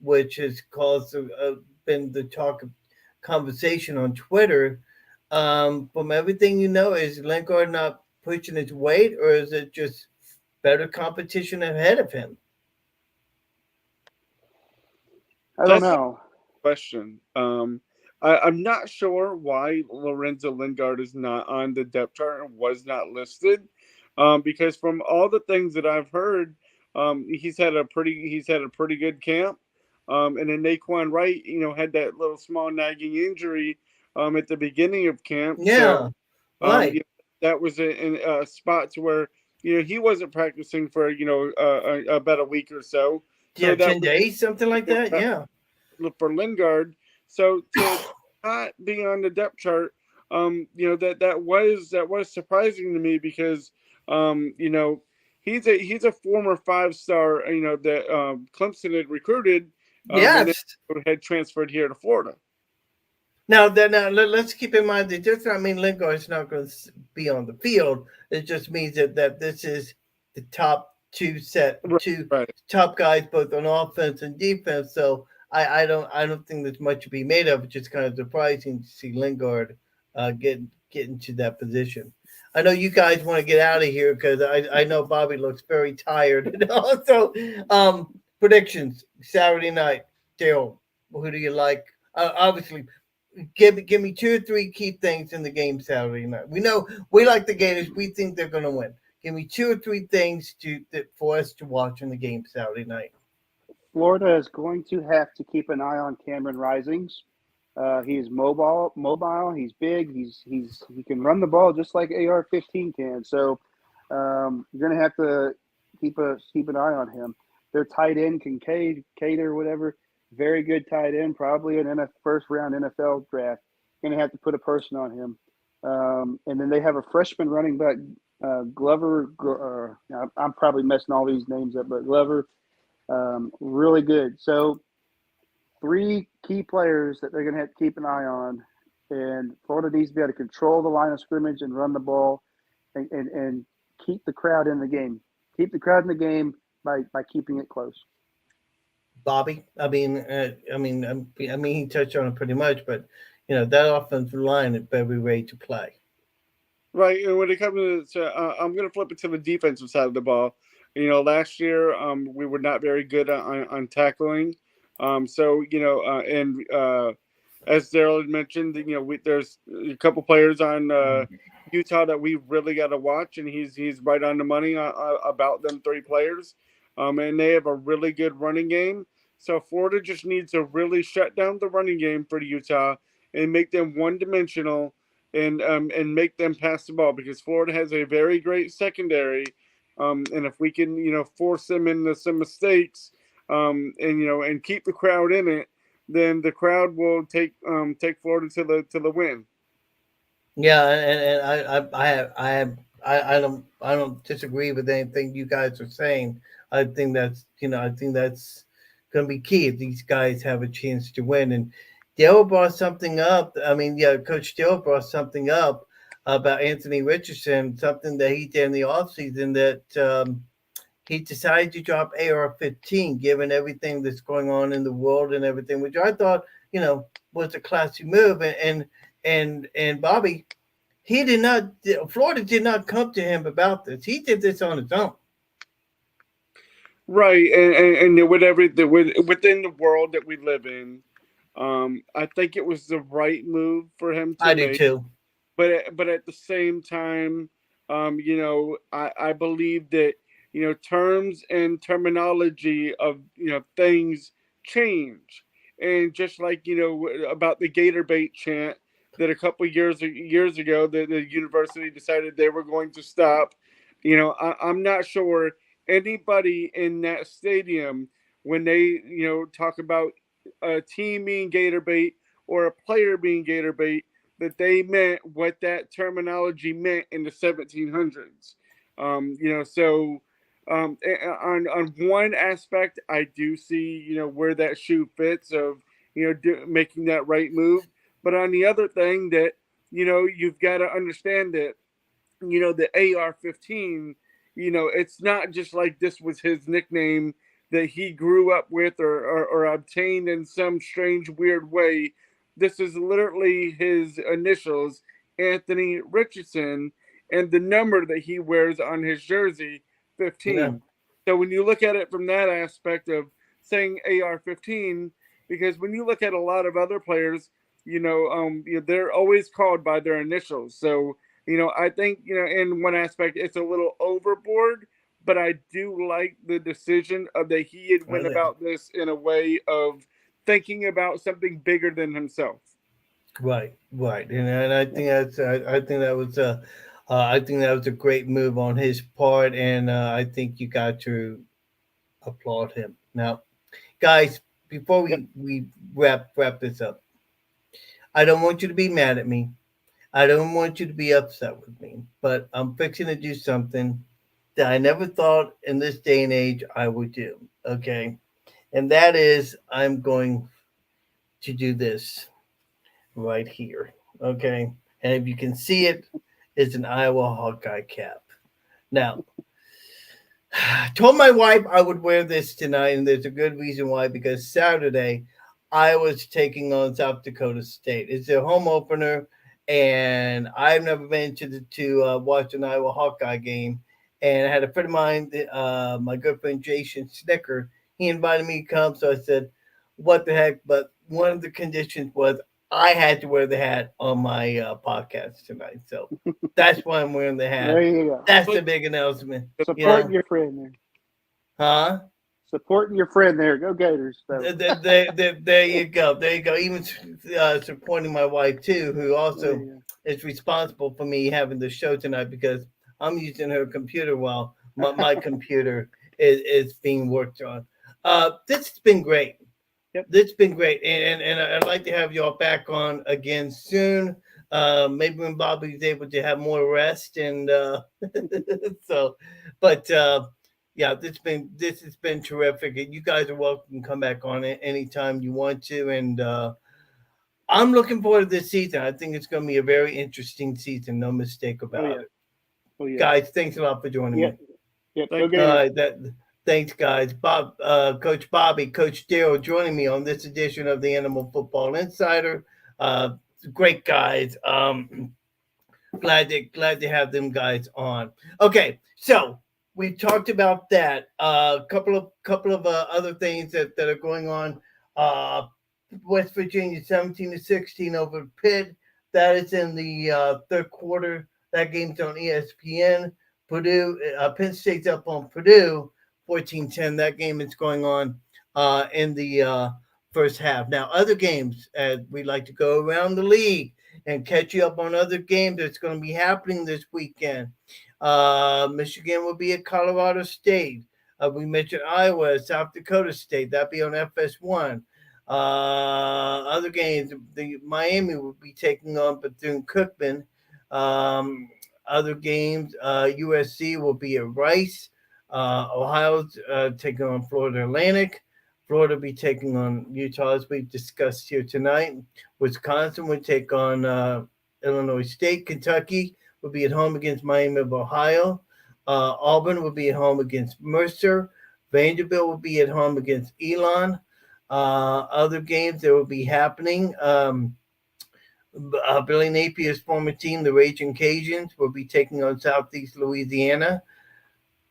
which has caused been the talk of conversation on Twitter. From everything you know, is Lingard not pushing his weight, or is it just better competition ahead of him? I don't That's a know. question. I'm not sure why Lorenzo Lingard is not on the depth chart and was not listed. Because from all the things that I've heard, he's had a pretty good camp. And then Naquan Wright, had that little small nagging injury at the beginning of camp. So Yeah, um, right. you that was a spot to where he wasn't practicing for about a week or so. Yeah, So that 10 days, something like that. was Yeah, for Lingard. So to not be on the depth chart, that was surprising to me because he's a former 5-star, that Clemson had recruited, and then yes. had transferred here to Florida. Now let's keep in mind that just I mean Lingard's not going to be on the field. It just means that this is the top Right, two right. top guys both on offense and defense. So I don't think there's much to be made of. It's just kind of surprising to see Lingard get into that position. I know you guys want to get out of here because I know Bobby looks very tired. And also, predictions Saturday night. Daryl, who do you like? Obviously, give me two or three key things in the game Saturday night. We know we like the Gators. We think they're going to win. Give me two or three things for us to watch in the game Saturday night. Florida is going to have to keep an eye on Cameron Risings. He's mobile. He's big. He can run the ball just like AR-15 can. So you're going to have to keep an eye on him. Their tight end Kincaid, or whatever, very good tight end, probably an first round NFL draft. Going to have to put a person on him. And then they have a freshman running back, Glover. I'm probably messing all these names up, but Glover, really good. So three key players that they're going to have to keep an eye on. And Florida needs to be able to control the line of scrimmage and run the ball and keep the crowd in the game. Keep the crowd in the game by keeping it close. Bobby, I mean, he touched on it pretty much, but that offensive line is very ready to play. Right, and when it comes I'm going to flip it to the defensive side of the ball. Last year we were not very good on tackling. So and as Daryl had mentioned, there's a couple players on Utah that we really got to watch, and he's right on the money about them three players. And they have a really good running game. So Florida just needs to really shut down the running game for Utah and make them one dimensional and make them pass the ball because Florida has a very great secondary. And if we can force them into some mistakes and keep the crowd in it, then the crowd will take Florida to the win. Yeah, and I don't disagree with anything you guys are saying. I think that's going to be key if these guys have a chance to win. And Dale brought something up. I mean, yeah, Coach Dale brought something up about Anthony Richardson, something that he did in the offseason that he decided to drop AR-15, given everything that's going on in the world and everything, which I thought was a classy move. And Bobby, he did not. Florida did not come to him about this. He did this on his own. Right, and whatever within the world that we live in, I think it was the right move for him to I do make. too. But at the same time, I believe that terms and terminology of things change, and just like about the Gator bait chant that a couple years ago the university decided they were going to stop. I'm not sure anybody in that stadium when they talk about a team being Gator bait or a player being Gator bait, that they meant what that terminology meant in the 1700s. So on one aspect, I do see where that shoe fits of making that right move, but on the other thing that you've got to understand that the AR-15, it's not just like this was his nickname that he grew up with or obtained in some strange, weird way. This is literally his initials, Anthony Richardson, and the number that he wears on his jersey, Yeah. 15. So when you look at it from that aspect of saying AR-15, because when you look at a lot of other players, they're always called by their initials. So I think, in one aspect, it's a little overboard, but I do like the decision of that he had went about this in a way of thinking about something bigger than himself. Right, right, and I think I think that was I think that was a great move on his part, and I think you got to applaud him. Now, guys, before Yep. we wrap this up, I don't want you to be mad at me. I don't want you to be upset with me, but I'm fixing to do something that I never thought in this day and age I would do. Okay, and that is I'm going to do this right here. Okay. And if you can see it, it's an Iowa Hawkeye cap. Now, I told my wife I would wear this tonight, and there's a good reason why, because Saturday I was taking on South Dakota State. It's their home opener, and I've never been to watch an Iowa Hawkeye game. And I had a friend of mine, my good friend Jason Snicker. He invited me to come, so I said, "What the heck?" But one of the conditions was I had to wear the hat on my podcast tonight, so that's why I'm wearing the There hat. you go. That's the big announcement, you Supporting know, your friend there. huh? Supporting your friend there. Go Gators. So There you go. There you go. Even supporting my wife too, who there also you is responsible for me having the show tonight because I'm using her computer while my go. computer is being worked on. This has been great. Yep. This has been great, and I'd like to have y'all back on again soon. Maybe when Bobby's able to have more rest, and so, but yeah, this has been terrific. And you guys are welcome to come back on it anytime you want to, and I'm looking forward to this season. I think it's going to be a very interesting season, no mistake Oh about yeah. it. Oh yeah. Guys, thanks a lot for joining me. Yep. Yep. Go Thank All Gators. right, thanks, guys. Coach Bobby, Coach Daryl, joining me on this edition of the Animal Football Insider. Uh, Great guys. Glad to have them guys on. Okay, so we talked about that. A couple of other things that are going on. Uh, West Virginia 17-16 over Pitt. That is in the third quarter. That game's on ESPN. Penn State's up on Purdue 14-10. That game is going on in the first half. Now, other games, we like to go around the league and catch you up on other games that's going to be happening this weekend. Michigan will be at Colorado State. We mentioned Iowa, South Dakota State. That'll be on FS1. Other games, the Miami will be taking on Bethune Cookman. Other games, USC will be at Rice. Ohio's taking on Florida Atlantic. Florida will be taking on Utah, as we've discussed here tonight. Wisconsin would take on Illinois State. Kentucky will be at home against Miami of Ohio. Auburn will be at home against Mercer. Vanderbilt will be at home against Elon. Other games that will be happening. Billy Napier's former team, the Raging Cajuns, will be taking on Southeast Louisiana.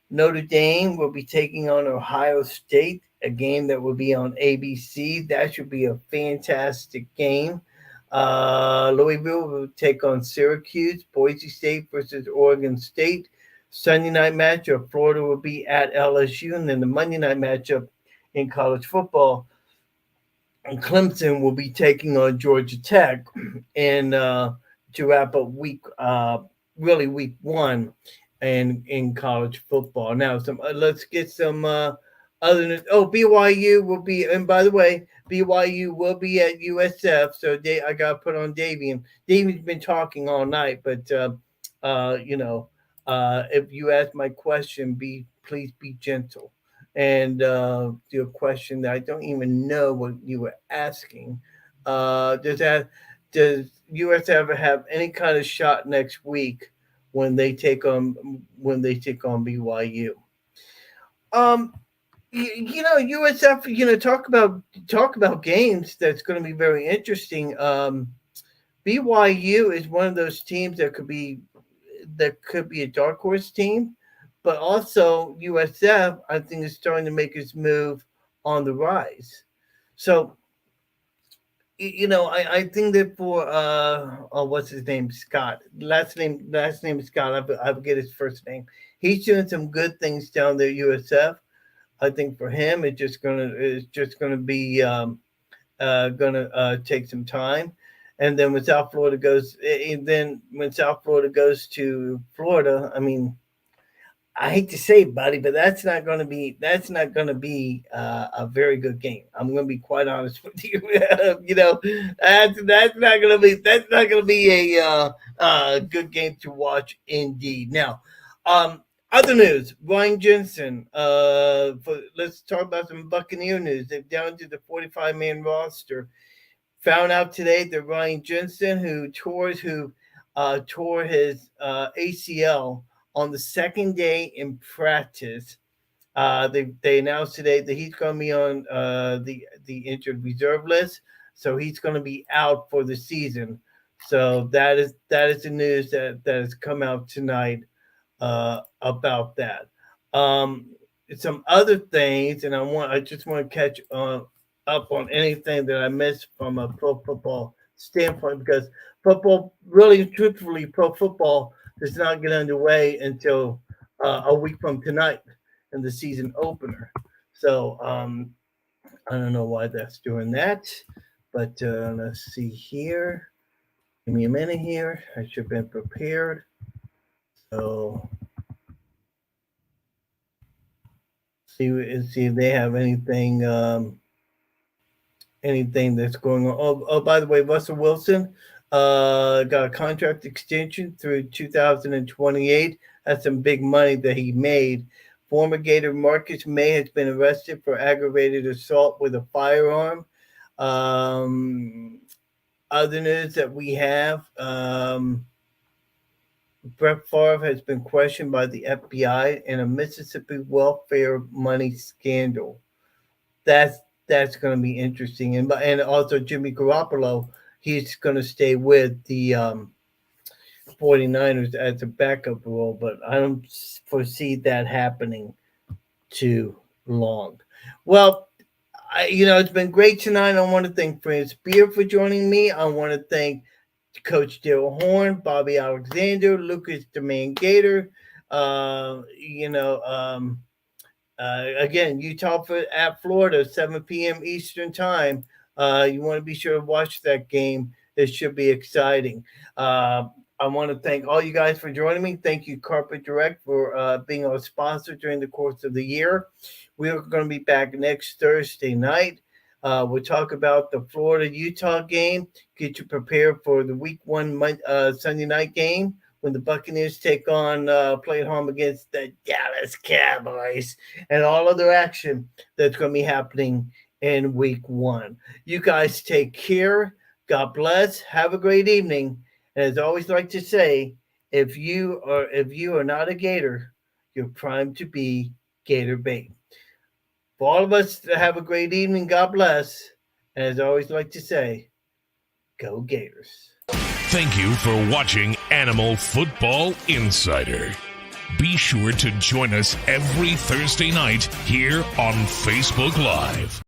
Notre Dame will be taking on Ohio State, a game that will be on ABC. That should be a fantastic game. Louisville will take on Syracuse. Boise State versus Oregon State. Sunday night matchup, Florida will be at LSU. And then the Monday night matchup in college football, and Clemson will be taking on Georgia Tech and to wrap up really week one in college football. Now, let's get some other than BYU will be, and by the way, BYU will be at USF. So I got to put on Davian. Davian's been talking all night, but if you ask my question, please be gentle. And your question that I don't even know what you were asking. Does USF have any kind of shot next week when they take on BYU? Um, USF. Talk about games that's going to be very interesting. BYU is one of those teams that could be a dark horse team, but also USF I think is starting to make its move on the rise. So I think that for what's his name, Scott, last name is Scott. I forget his first name. He's doing some good things down there at USF. I think for him, it's just gonna be gonna take some time, and then when South Florida goes to Florida, I mean, I hate to say it, buddy, but that's not going to be a very good game. I'm going to be quite honest with you. That's not going to be a good game to watch indeed. Now, other news: Ryan Jensen. Let's talk about some Buccaneer news. They're down to the 45-man roster. Found out today that Ryan Jensen, who tore his ACL on the second day in practice. They announced today that he's going to be on the injured reserve list, so he's going to be out for the season. So that is the news that has come out tonight about that. Um, some other things, and I just want to catch up on anything that I missed from a pro football standpoint, because football, really truthfully, pro football does not get underway until a week from tonight in the season opener. So I don't know why that's doing that, but let's see here. Give me a minute here. I should have been prepared. So see if they have anything that's going on. Oh, by the way, Russell Wilson got a contract extension through 2028. That's some big money that he made. Former Gator Marcus May has been arrested for aggravated assault with a firearm. Other news that we have, Brett Favre has been questioned by the FBI in a Mississippi welfare money scandal. That's going to be interesting, and also Jimmy Garoppolo, he's going to stay with the 49ers as a backup role, but I don't foresee that happening too long. Well, it's been great tonight. I want to thank France Beer for joining me. I want to thank Coach Daryl Horn, Bobby Alexander, Lucas the Man Gator. Again, Utah at Florida, 7 p.m. Eastern Time. You want to be sure to watch that game. It should be exciting. I want to thank all you guys for joining me. Thank you, Carpet Direct, for being our sponsor during the course of the year. We are going to be back next Thursday night. We'll talk about the Florida-Utah game, get you prepared for the Week 1 Sunday night game when the Buccaneers play at home against the Dallas Cowboys, and all other action that's going to be happening in Week 1. You guys take care. God bless. Have a great evening. And as I always like to say, if you are not a Gator, you're primed to be Gator bait. For all of us, have a great evening. God bless. And as I always like to say, go Gators. Thank you for watching Animal Football Insider. Be sure to join us every Thursday night here on Facebook Live.